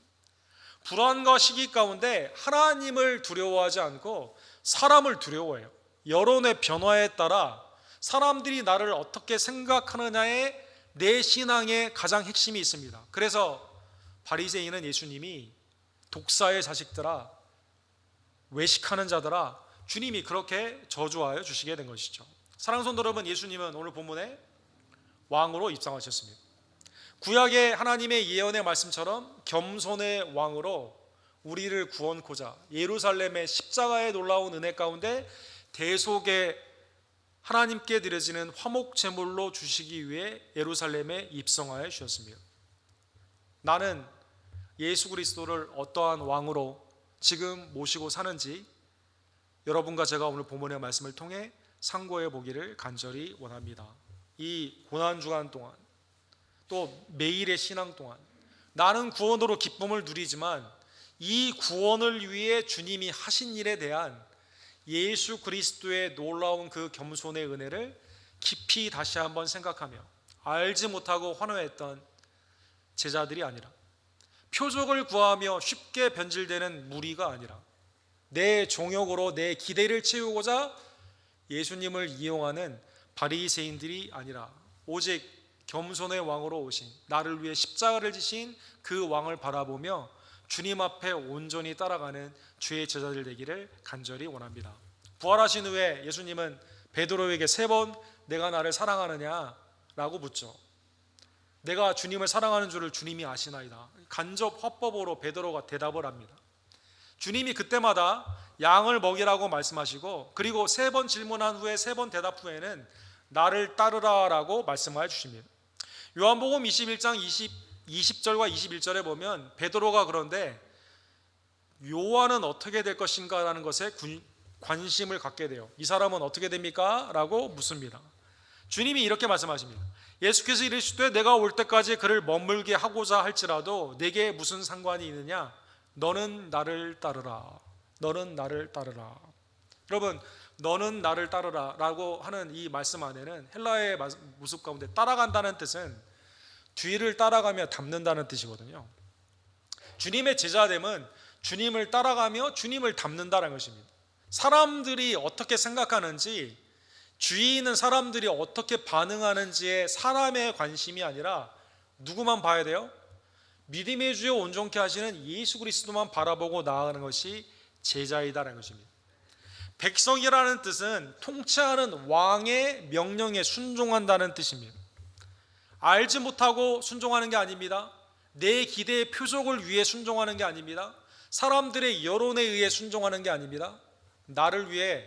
S1: 불안과 시기 가운데 하나님을 두려워하지 않고 사람을 두려워해요. 여론의 변화에 따라 사람들이 나를 어떻게 생각하느냐에 내 신앙의 가장 핵심이 있습니다. 그래서 바리새인은 예수님이 독사의 자식들아, 외식하는 자들아, 주님이 그렇게 저주하여 주시게 된 것이죠. 사랑하는 성도 여러분, 예수님은 오늘 본문에 왕으로 입성하셨습니다. 구약의 하나님의 예언의 말씀처럼 겸손의 왕으로 우리를 구원코자 예루살렘의 십자가의 놀라운 은혜 가운데 대속의 하나님께 드려지는 화목 제물로 주시기 위해 예루살렘에 입성하여 주셨습니다. 나는 예수 그리스도를 어떠한 왕으로 지금 모시고 사는지 여러분과 제가 오늘 본문의 말씀을 통해 상고해 보기를 간절히 원합니다. 이 고난주간 동안 또 매일의 신앙 동안 나는 구원으로 기쁨을 누리지만 이 구원을 위해 주님이 하신 일에 대한 예수 그리스도의 놀라운 그 겸손의 은혜를 깊이 다시 한번 생각하며 알지 못하고 환호했던 제자들이 아니라 표적을 구하며 쉽게 변질되는 무리가 아니라 내 종욕으로 내 기대를 채우고자 예수님을 이용하는 바리새인들이 아니라 오직 겸손의 왕으로 오신 나를 위해 십자가를 지신 그 왕을 바라보며 주님 앞에 온전히 따라가는 주의 제자들 되기를 간절히 원합니다. 부활하신 후에 예수님은 베드로에게 3번 내가 나를 사랑하느냐 라고 묻죠. 내가 주님을 사랑하는 줄을 주님이 아시나이다. 간접 화법으로 베드로가 대답을 합니다. 주님이 그때마다 양을 먹이라고 말씀하시고 그리고 3번 질문한 후에 3번 대답 후에는 나를 따르라 라고 말씀하여 주십니다. 요한복음 21장 20절과 21절에 보면 베드로가 그런데 요한은 어떻게 될 것인가 라는 것에 관심을 갖게 돼요. 이 사람은 어떻게 됩니까? 라고 묻습니다. 주님이 이렇게 말씀하십니다. 예수께서 이르시되 내가 올 때까지 그를 머물게 하고자 할지라도 내게 무슨 상관이 있느냐? 너는 나를 따르라. 너는 나를 따르라. 여러분, 너는 나를 따르라 라고 하는 이 말씀 안에는 헬라의 모습 가운데 따라간다는 뜻은 뒤를 따라가며 닮는다는 뜻이거든요. 주님의 제자됨은 주님을 따라가며 주님을 닮는다는 것입니다. 사람들이 어떻게 생각하는지, 주위에 있는 사람들이 어떻게 반응하는지에 사람의 관심이 아니라 누구만 봐야 돼요? 믿음의 주여 온전케 하시는 예수 그리스도만 바라보고 나아가는 것이 제자이다라는 것입니다. 백성이라는 뜻은 통치하는 왕의 명령에 순종한다는 뜻입니다. 알지 못하고 순종하는 게 아닙니다. 내 기대의 표적을 위해 순종하는 게 아닙니다. 사람들의 여론에 의해 순종하는 게 아닙니다. 나를 위해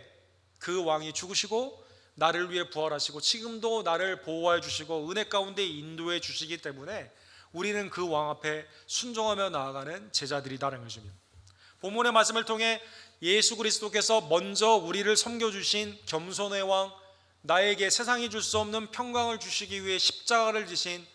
S1: 그 왕이 죽으시고 나를 위해 부활하시고 지금도 나를 보호해 주시고 은혜 가운데 인도해 주시기 때문에 우리는 그 왕 앞에 순종하며 나아가는 제자들이다라는 것입니다. 본문의 말씀을 통해 예수 그리스도께서 먼저 우리를 섬겨주신 겸손의 왕, 나에게 세상이 줄 수 없는 평강을 주시기 위해 십자가를 지신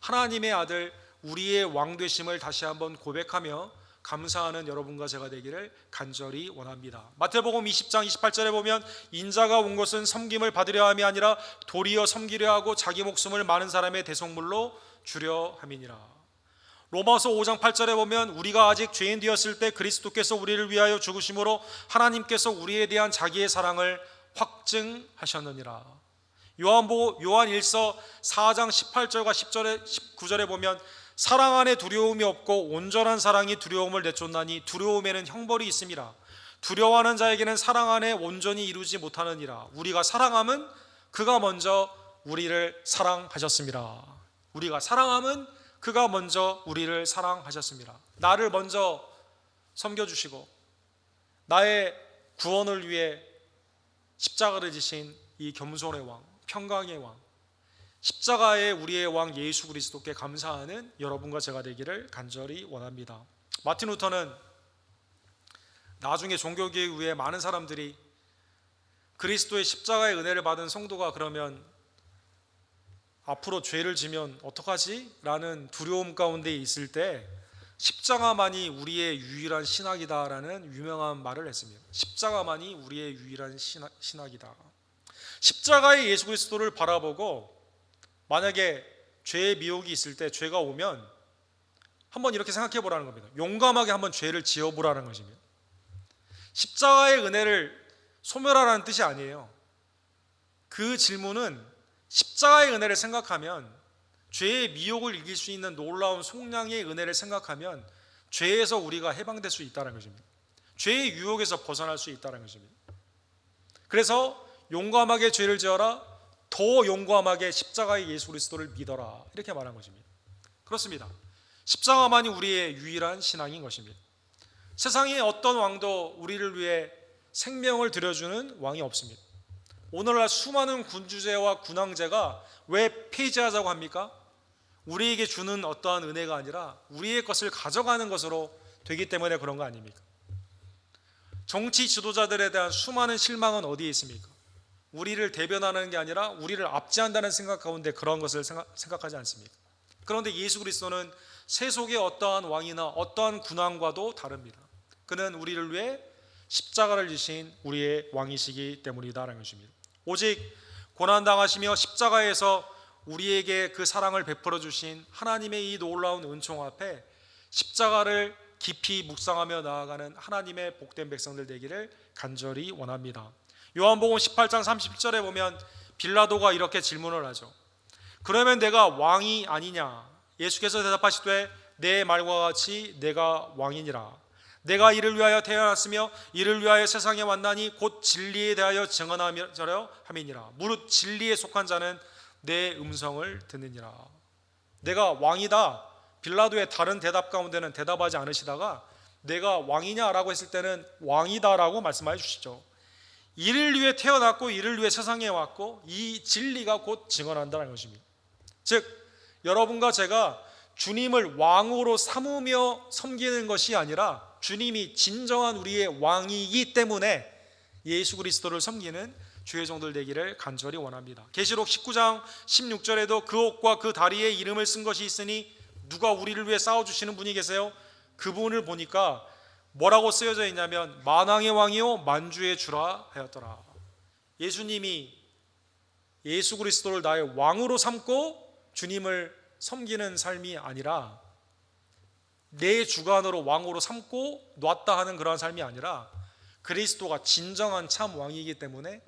S1: 하나님의 아들, 우리의 왕 되심을 다시 한번 고백하며 감사하는 여러분과 제가 되기를 간절히 원합니다. 마태복음 20장 28절에 보면 인자가 온 것은 섬김을 받으려 함이 아니라 도리어 섬기려 하고 자기 목숨을 많은 사람의 대속물로 주려 함이니라. 로마서 5장 8절에 보면 우리가 아직 죄인 되었을 때 그리스도께서 우리를 위하여 죽으심으로 하나님께서 우리에 대한 자기의 사랑을 확증하셨느니라. 요한 1서 4장 18절과 10절에 19절에 보면 사랑 안에 두려움이 없고 온전한 사랑이 두려움을 내쫓나니 두려움에는 형벌이 있음이라. 두려워하는 자에게는 사랑 안에 온전히 이루지 못하느니라. 우리가 사랑함은 그가 먼저 우리를 사랑하셨습니다. 우리가 사랑함은 그가 먼저 우리를 사랑하셨습니다. 나를 먼저 섬겨주시고 나의 구원을 위해 십자가를 지신 이 겸손의 왕, 평강의 왕, 십자가의 우리의 왕 예수 그리스도께 감사하는 여러분과 제가 되기를 간절히 원합니다. 마틴 루터는 나중에 종교개혁 이후에 많은 사람들이 그리스도의 십자가의 은혜를 받은 성도가 그러면 앞으로 죄를 지면 어떡하지? 라는 두려움 가운데 있을 때 십자가만이 우리의 유일한 신학이다라는 유명한 말을 했습니다. 십자가만이 우리의 유일한 신학이다. 십자가의 예수 그리스도를 바라보고 만약에 죄의 미혹이 있을 때 죄가 오면 한번 이렇게 생각해 보라는 겁니다. 용감하게 한번 죄를 지어보라는 것입니다. 십자가의 은혜를 소멸하라는 뜻이 아니에요. 그 질문은 십자가의 은혜를 생각하면 죄의 미혹을 이길 수 있는 놀라운 속량의 은혜를 생각하면 죄에서 우리가 해방될 수 있다는 것입니다. 죄의 유혹에서 벗어날 수 있다는 것입니다. 그래서 용감하게 죄를 지어라, 더 용감하게 십자가의 예수 그리스도를 믿어라, 이렇게 말한 것입니다. 그렇습니다. 십자가만이 우리의 유일한 신앙인 것입니다. 세상의 어떤 왕도 우리를 위해 생명을 들여주는 왕이 없습니다. 오늘날 수많은 군주제와 군왕제가 왜 폐지하자고 합니까? 우리에게 주는 어떠한 은혜가 아니라 우리의 것을 가져가는 것으로 되기 때문에 그런 거 아닙니까? 정치 지도자들에 대한 수많은 실망은 어디에 있습니까? 우리를 대변하는 게 아니라 우리를 압제한다는 생각 가운데 그런 것을 생각하지 않습니까? 그런데 예수 그리스도는 세속의 어떠한 왕이나 어떠한 군왕과도 다릅니다. 그는 우리를 위해 십자가를 지신 우리의 왕이시기 때문이다라는 것입니다. 오직 고난당하시며 십자가에서 우리에게 그 사랑을 베풀어 주신 하나님의 이 놀라운 은총 앞에 십자가를 깊이 묵상하며 나아가는 하나님의 복된 백성들 되기를 간절히 원합니다. 요한복음 18장 37절에 보면 빌라도가 이렇게 질문을 하죠. 그러면 내가 왕이 아니냐? 예수께서 대답하시되 내 말과 같이 내가 왕이니라. 내가 이를 위하여 태어났으며 이를 위하여 세상에 왔나니 곧 진리에 대하여 증언하려 함이니라. 무릇 진리에 속한 자는 내 음성을 듣느니라. 내가 왕이다. 빌라도의 다른 대답 가운데는 대답하지 않으시다가 내가 왕이냐라고 했을 때는 왕이다라고 말씀해 주시죠. 이를 위해 태어났고 이를 위해 세상에 왔고 이 진리가 곧 증언한다는 것입니다. 즉 여러분과 제가 주님을 왕으로 삼으며 섬기는 것이 아니라 주님이 진정한 우리의 왕이기 때문에 예수 그리스도를 섬기는 주의 종들 되기를 간절히 원합니다. 계시록 19장 16절에도 그 옷과 그 다리에 이름을 쓴 것이 있으니 누가 우리를 위해 싸워주시는 분이 계세요? 그분을 보니까 뭐라고 쓰여져 있냐면 만왕의 왕이요 만주의 주라 하였더라. 예수님이 예수 그리스도를 나의 왕으로 삼고 주님을 섬기는 삶이 아니라 내 주관으로 왕으로 삼고 놨다 하는 그러한 삶이 아니라 그리스도가 진정한 참 왕이기 때문에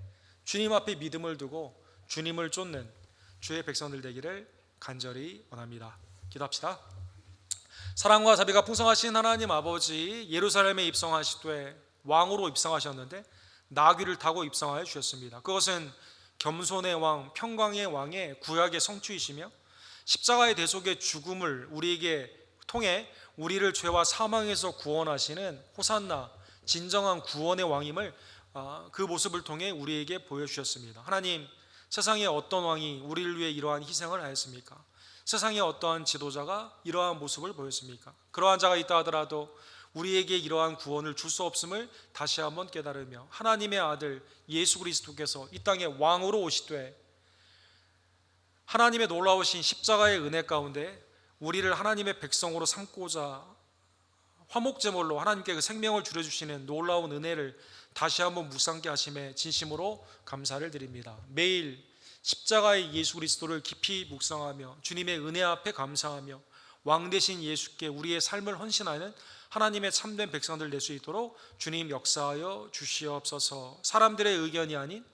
S1: 주님 앞에 믿음을 두고 주님을 쫓는 주의 백성들 되기를 간절히 원합니다. 기도합시다. 사랑과 자비가 풍성하신 하나님 아버지, 예루살렘에 입성하시되 왕으로 입성하셨는데 나귀를 타고 입성하여 주셨습니다. 그것은 겸손의 왕, 평강의 왕의 구약의 성취이시며 십자가의 대속의 죽음을 우리에게 통해 우리를 죄와 사망에서 구원하시는 호산나 진정한 구원의 왕임을 그 모습을 통해 우리에게 보여주셨습니다. 하나님, 세상에 어떤 왕이 우리를 위해 이러한 희생을 하였습니까? 세상에 어떠한 지도자가 이러한 모습을 보였습니까? 그러한 자가 있다 하더라도 우리에게 이러한 구원을 줄 수 없음을 다시 한번 깨달으며 하나님의 아들 예수 그리스도께서 이 땅에 왕으로 오시되 하나님의 놀라우신 십자가의 은혜 가운데 우리를 하나님의 백성으로 삼고자 화목제물로 하나님께 그 생명을 줄여주시는 놀라운 은혜를 다시 한번 묵상케 하심에 진심으로 감사를 드립니다. 매일 십자가의 예수 그리스도를 깊이 묵상하며 주님의 은혜 앞에 감사하며 왕 되신 예수께 우리의 삶을 헌신하는 하나님의 참된 백성들 될 수 있도록 주님 역사하여 주시옵소서. 사람들의 의견이 아닌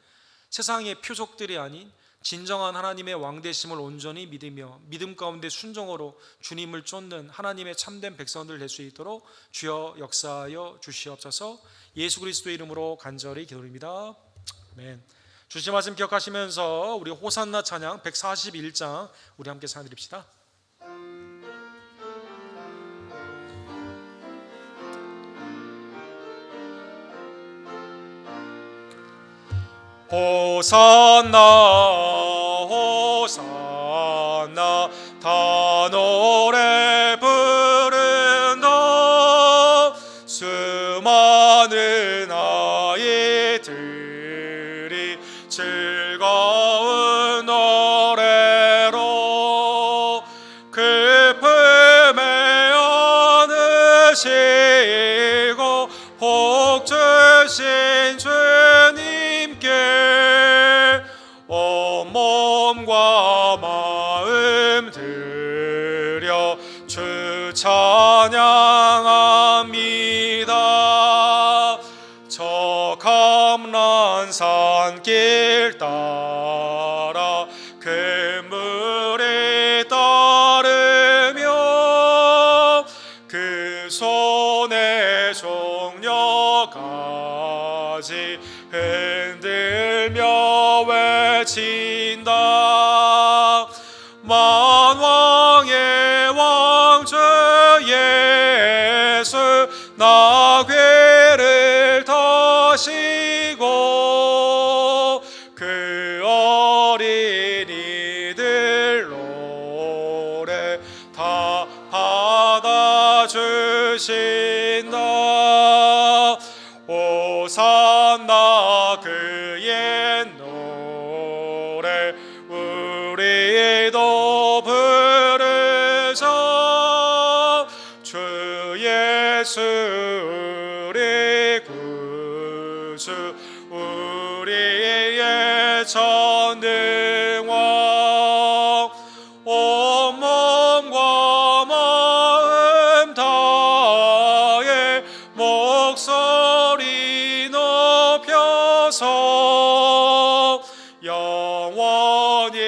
S1: 세상의 표적들이 아닌 진정한 하나님의 왕 되심을 온전히 믿으며 믿음 가운데 순종으로 주님을 쫓는 하나님의 참된 백성들 될 수 있도록 주여 역사하여 주시옵소서. 예수 그리스도의 이름으로 간절히 기도드립니다. 아멘. 주신 말씀 기억하시면서 우리 호산나 찬양 141장 우리 함께 찬양드립시다. 호산나 호산나 다 노래 부른다. 수많은 아이들이 즐거운 노래로 그 품에 안으시고 복 주신 주님께 온 몸과 마음 들여 주 찬양합니다. 저 감람산 길 따라 그물에 따르며 그 손에 종려까지 흔들며 외친다. 만왕의 왕 주 예수 나귀를 타시고 그 어린이들 노래 다 받아주신다. 호산나 그의 노래 주 예수 우리 구주 우리의 전능왕 온 몸과 마음 다해 목소리 높여서 영원히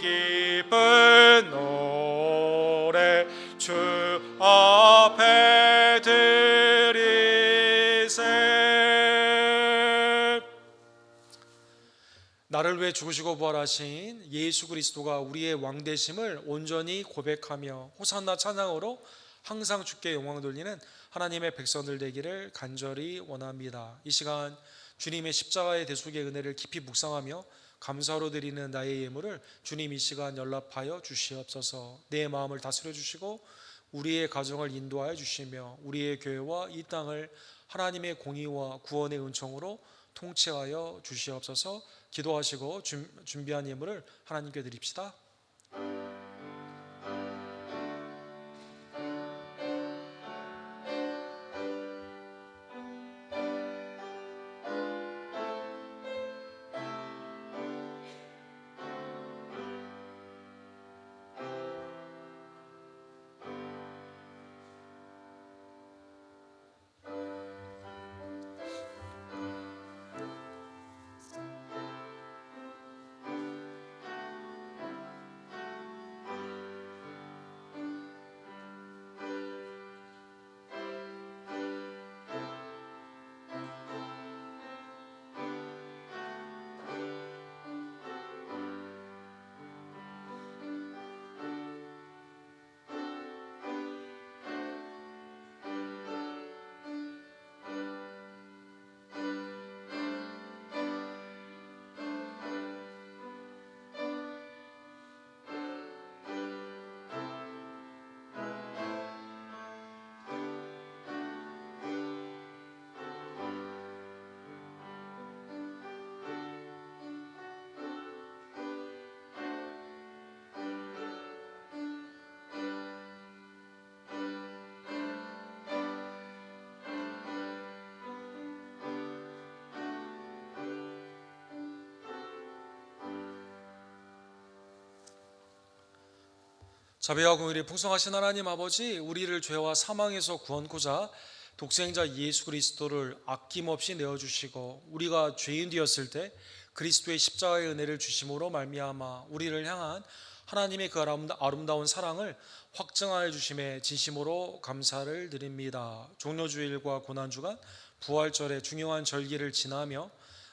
S1: 기쁜 노래 주 앞에 드리세. 나를 위해 죽으시고 부활하신 예수 그리스도가 우리의 왕 되심을 온전히 고백하며 호산나 찬양으로 항상 주께 영광 돌리는 하나님의 백성들 되기를 간절히 원합니다. 이 시간 주님의 십자가의 대속의 은혜를 깊이 묵상하며 감사로 드리는 나의 예물을 주님 이 시간 연락하여 주시옵소서. 내 마음을 다스려 주시고 우리의 가정을 인도하여 주시며 우리의 교회와 이 땅을 하나님의 공의와 구원의 은총으로 통치하여 주시옵소서. 기도하시고 준비한 예물을 하나님께 드립시다. 자비와 긍휼이 풍성하신 하나님 아버지, 우리를 죄와 사망에서 구원코자 독생자 예수 그리스도를 아낌없이 내어주시고 우리가 죄인 되었을 때 그리스도의 십자가의 은혜를 주심으로 말미암아 우리를 향한 하나님의 그 아름다운 사랑을 확증하여 주심에 진심으로 감사를 드립니다. 종료주일과 고난주간 부활절의 중요한 절기를 지나며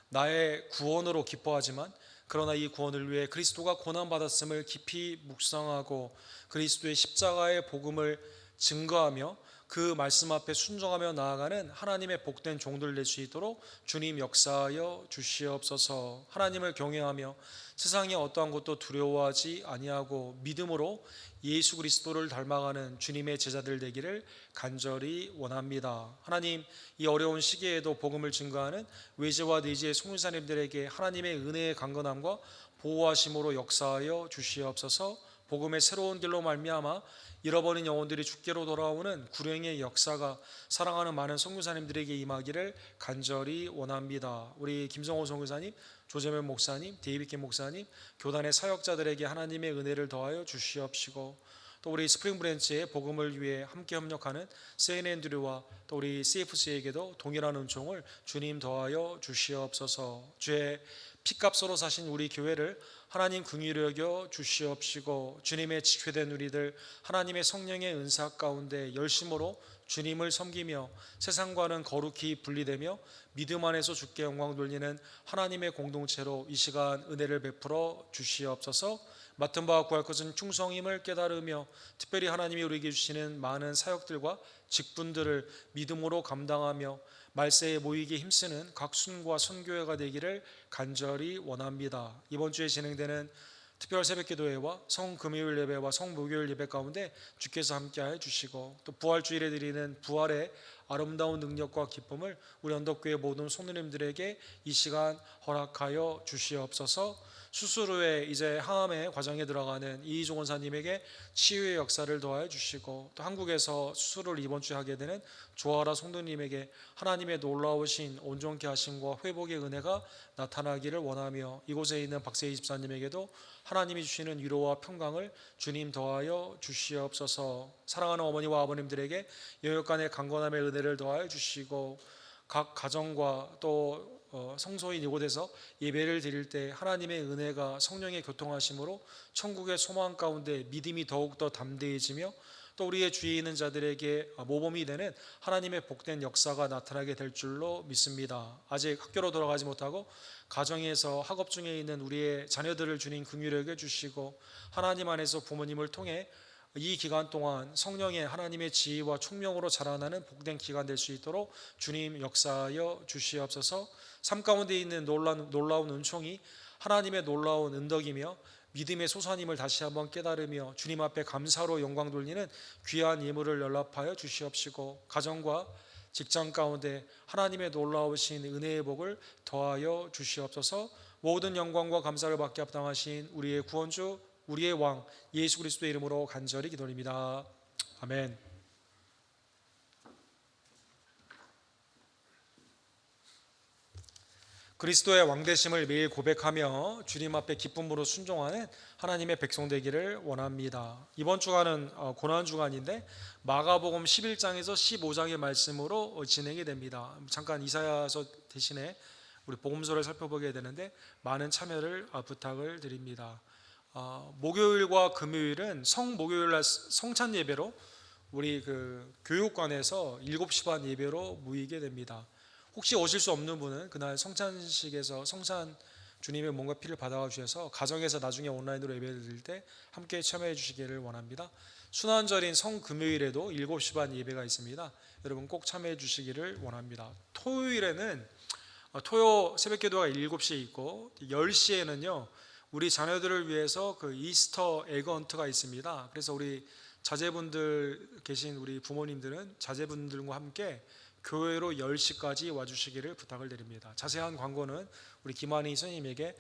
S1: 나의 구원으로 기뻐하지만 그러나 이 구원을 위해 그리스도가 고난받았음을 깊이 묵상하고 그리스도의 십자가의 복음을 증거하며 그 말씀 앞에 순종하며 나아가는 하나님의 복된 종들 될 수 있도록 주님 역사하여 주시옵소서. 하나님을 경외하며 세상의 어떠한 것도 두려워하지 아니하고 믿음으로 예수 그리스도를 닮아가는 주님의 제자들 되기를 간절히 원합니다. 하나님, 이 어려운 시기에도 복음을 증거하는 외제와 내지의 송유사님들에게 하나님의 은혜의 강건함과 보호하심으로 역사하여 주시옵소서. 복음의 새로운 길로 말미암아 잃어버린 영혼들이 주께로 돌아오는 구령의 역사가 사랑하는 많은 선교사님들에게 임하기를 간절히 원합니다. 우리 김성호 선교사님, 조재면 목사님, 데이비킴 목사님, 교단의 사역자들에게 하나님의 은혜를 더하여 주시옵시고 또 우리 스프링 브랜치의 복음을 위해 함께 협력하는 세인앤드류와 또 우리 CFC에게도 동일한 은총을 주님 더하여 주시옵소서. 주의 피값으로 사신 우리 교회를 하나님 긍휼히 여겨 주시옵시고 주님의 지체된 우리들 하나님의 성령의 은사 가운데 열심으로 주님을 섬기며 세상과는 거룩히 분리되며 믿음 안에서 주께 영광 돌리는 하나님의 공동체로 이 시간 은혜를 베풀어 주시옵소서. 맡은 바와 구할 것은 충성임을 깨달으며 특별히 하나님이 우리에게 주시는 많은 사역들과 직분들을 믿음으로 감당하며 말세에 모이기에 힘쓰는 각 순과 선교회가 되기를 간절히 원합니다. 이번 주에 진행되는 특별 새벽기도회와 성금요일 예배와 성목요일 예배 가운데 주께서 함께하여 주시고 또 부활주일에 드리는 부활의 아름다운 능력과 기쁨을 우리 언덕교회 모든 성도님들에게 이 시간 허락하여 주시옵소서. 수술 후에 이제 항암의 과정에 들어가는 이희종 원사님에게 치유의 역사를 더하여 주시고, 또 한국에서 수술을 이번 주에 하게 되는 조아라 성도님에게 하나님의 놀라우신 온전케 하심과 회복의 은혜가 나타나기를 원하며, 이곳에 있는 박세희 집사님에게도 하나님이 주시는 위로와 평강을 주님 더하여 주시옵소서. 사랑하는 어머니와 아버님들에게 영육간의 강건함의 은혜를 더하여 주시고, 각 가정과 또 성소인 이곳에서 예배를 드릴 때 하나님의 은혜가 성령의 교통하심으로 천국의 소망 가운데 믿음이 더욱더 담대해지며, 또 우리의 주위에 있는 자들에게 모범이 되는 하나님의 복된 역사가 나타나게 될 줄로 믿습니다. 아직 학교로 돌아가지 못하고 가정에서 학업 중에 있는 우리의 자녀들을 주님 긍휼히 여겨 주시고, 하나님 안에서 부모님을 통해 이 기간 동안 성령의 하나님의 지혜와 총명으로 자라나는 복된 기간 될 수 있도록 주님 역사하여 주시옵소서. 삶 가운데 있는 놀라운 은총이 하나님의 놀라운 은덕이며 믿음의 소산임을 다시 한번 깨달으며 주님 앞에 감사로 영광 돌리는 귀한 예물을 연락하여 주시옵시고, 가정과 직장 가운데 하나님의 놀라우신 은혜의 복을 더하여 주시옵소서. 모든 영광과 감사를 받게 합당하신 우리의 구원주, 우리의 왕 예수 그리스도의 이름으로 간절히 기도드립니다. 아멘. 그리스도의 왕되심을 매일 고백하며 주님 앞에 기쁨으로 순종하는 하나님의 백성 되기를 원합니다. 이번 주간은 고난 주간인데 마가복음 11장에서 15장의 말씀으로 진행이 됩니다. 잠깐 이사야서 대신에 우리 복음서를 살펴보게 되는데 많은 참여를 부탁을 드립니다. 목요일과 금요일은 성목요일날 성찬 예배로 우리 그 교육관에서 7시 반 예배로 모이게 됩니다. 혹시 오실 수 없는 분은 그날 성찬식에서 성찬 주님의 몸과 피를 받아가 주셔서 가정에서 나중에 온라인으로 예배를 드릴 때 함께 참여해 주시기를 원합니다. 순환절인 성금요일에도 7시 반 예배가 있습니다. 여러분 꼭 참여해 주시기를 원합니다. 토요일에는 토요 새벽기도가 7시에 있고 10시에는요 우리 자녀들을 위해서 그 이스터 에그헌트가 있습니다. 그래서 우리 자제분들 계신 우리 부모님들은 자제분들과 함께 교회로 10시까지 와주시기를 부탁을 드립니다. 자세한 광고는 우리 김한희 선생님에게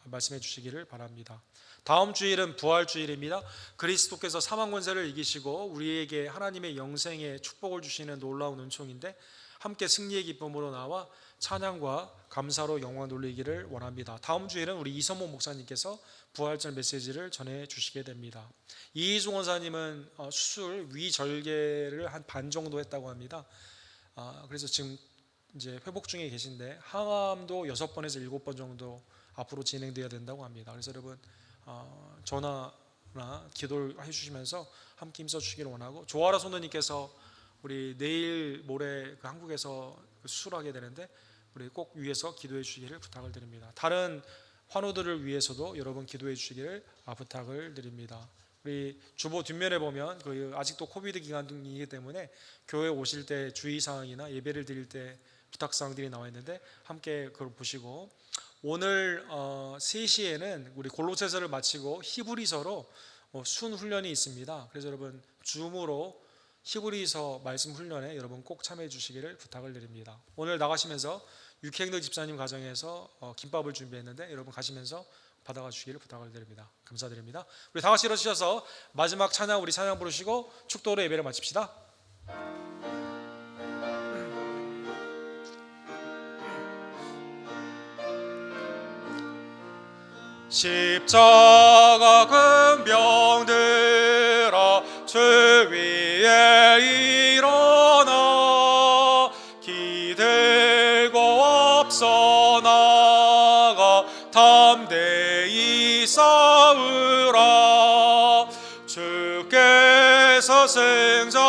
S1: 말씀해 주시기를 바랍니다. 다음 주일은 부활주일입니다. 그리스도께서 사망 권세를 이기시고 우리에게 하나님의 영생의 축복을 주시는 놀라운 은총인데 함께 승리의 기쁨으로 나와 찬양과 감사로 영광 돌리기를 원합니다. 다음 주일은 우리 이선모 목사님께서 부활절 메시지를 전해 주시게 됩니다. 이희종 원사님은 수술 위절개를 한 반 정도 했다고 합니다. 그래서 지금 이제 회복 중에 계신데 항암도 6번에서 7번 정도 앞으로 진행되어야 된다고 합니다. 그래서 여러분 전화나 기도를 해주시면서 함께 힘써 주시기를 원하고, 조아라 손도님께서 우리 내일 모레 그 한국에서 수술하게 되는데 우리 꼭 위해서 기도해 주시기를 부탁을 드립니다. 다른 환우들을 위해서도 여러분 기도해 주시기를 부탁을 드립니다. 우리 주보 뒷면에 보면 그 아직도 코비드 기간이기 때문에 교회 오실 때 주의사항이나 예배를 드릴 때 부탁사항들이 나와 있는데 함께 그걸 보시고, 오늘 3시에는 우리 골로새서를 마치고 히브리서로 순훈련이 있습니다. 그래서 여러분 줌으로 히브리서 말씀 훈련에 여러분 꼭 참여해 주시기를 부탁을 드립니다. 오늘 나가시면서 육행덕 집사님 가정에서 김밥을 준비했는데 여러분 가시면서 받아가 주시기를 부탁을 드립니다. 감사드립니다. 우리 다 같이 일어서셔서 마지막 찬양, 우리 찬양 부르시고 축도로 예배를 마칩시다. 십자가 금병들아 주 위에 일어나 기들고 앞서 나가 담대히 싸우라. 주께서 승천하고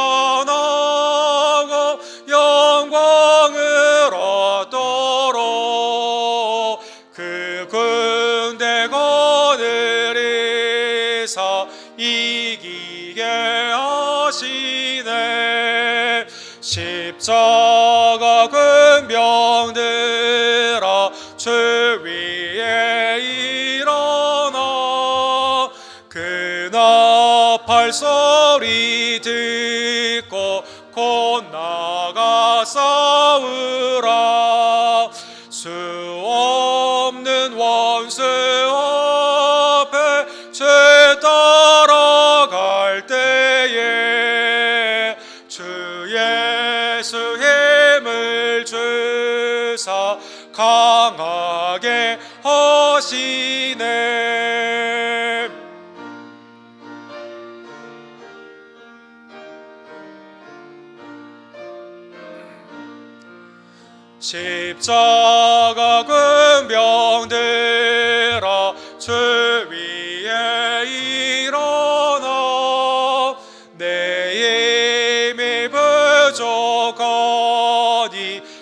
S1: 영광을 얻도록 그 군대 거느리사 이기게 하시네. 십자가 금병들아 주 위에 일어나 그 나팔 소리 듣고 곧 나가 싸우라. 수 없는 원수 예수 힘을 주사 강하게 하시네. 십자가 군병들아 주 위에 일어나 내 힘이 부족하니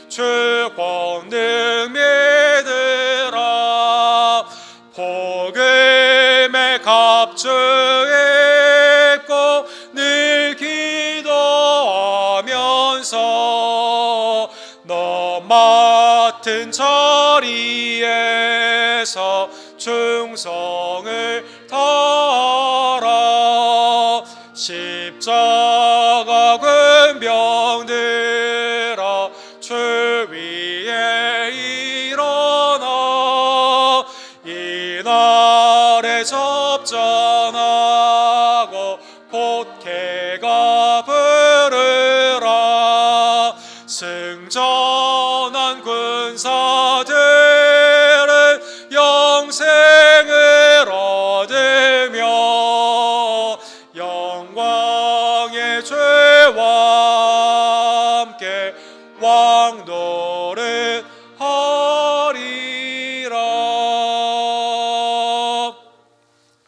S1: 주 권능 믿으라. 복음의 갑주 입고 늘 기도하면서 너 맡은 자리에서 충성을 다하라. 십자가 군병들아 주 위에 일어나 이날에 접전하고 곧개가 부르라. 승전한 군사들은 영생을 얻으며 영광의 주와 함께 왕노릇 하리라.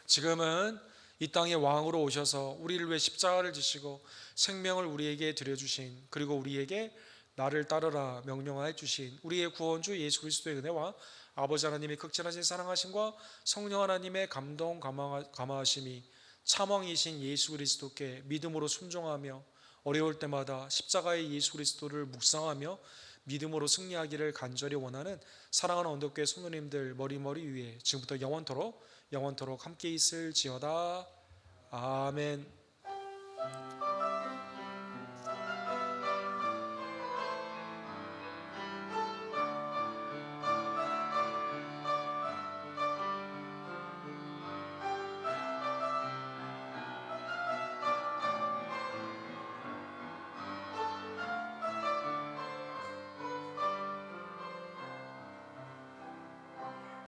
S1: 지금은 이 땅의 왕으로 오셔서 우리를 위해 십자가를 지시고 생명을 우리에게 드려주신, 그리고 우리에게 나를 따르라 명령하여 주신 우리의 구원주 예수 그리스도의 은혜와 아버지 하나님의 극진하신 사랑하심과 성령 하나님의 감동 감화하심이 참왕이신 예수 그리스도께 믿음으로 순종하며 어려울 때마다 십자가의 예수 그리스도를 묵상하며 믿음으로 승리하기를 간절히 원하는 사랑하는 언덕교회 성도님들 머리머리 위에 지금부터 영원토록 함께 있을지어다. 아멘.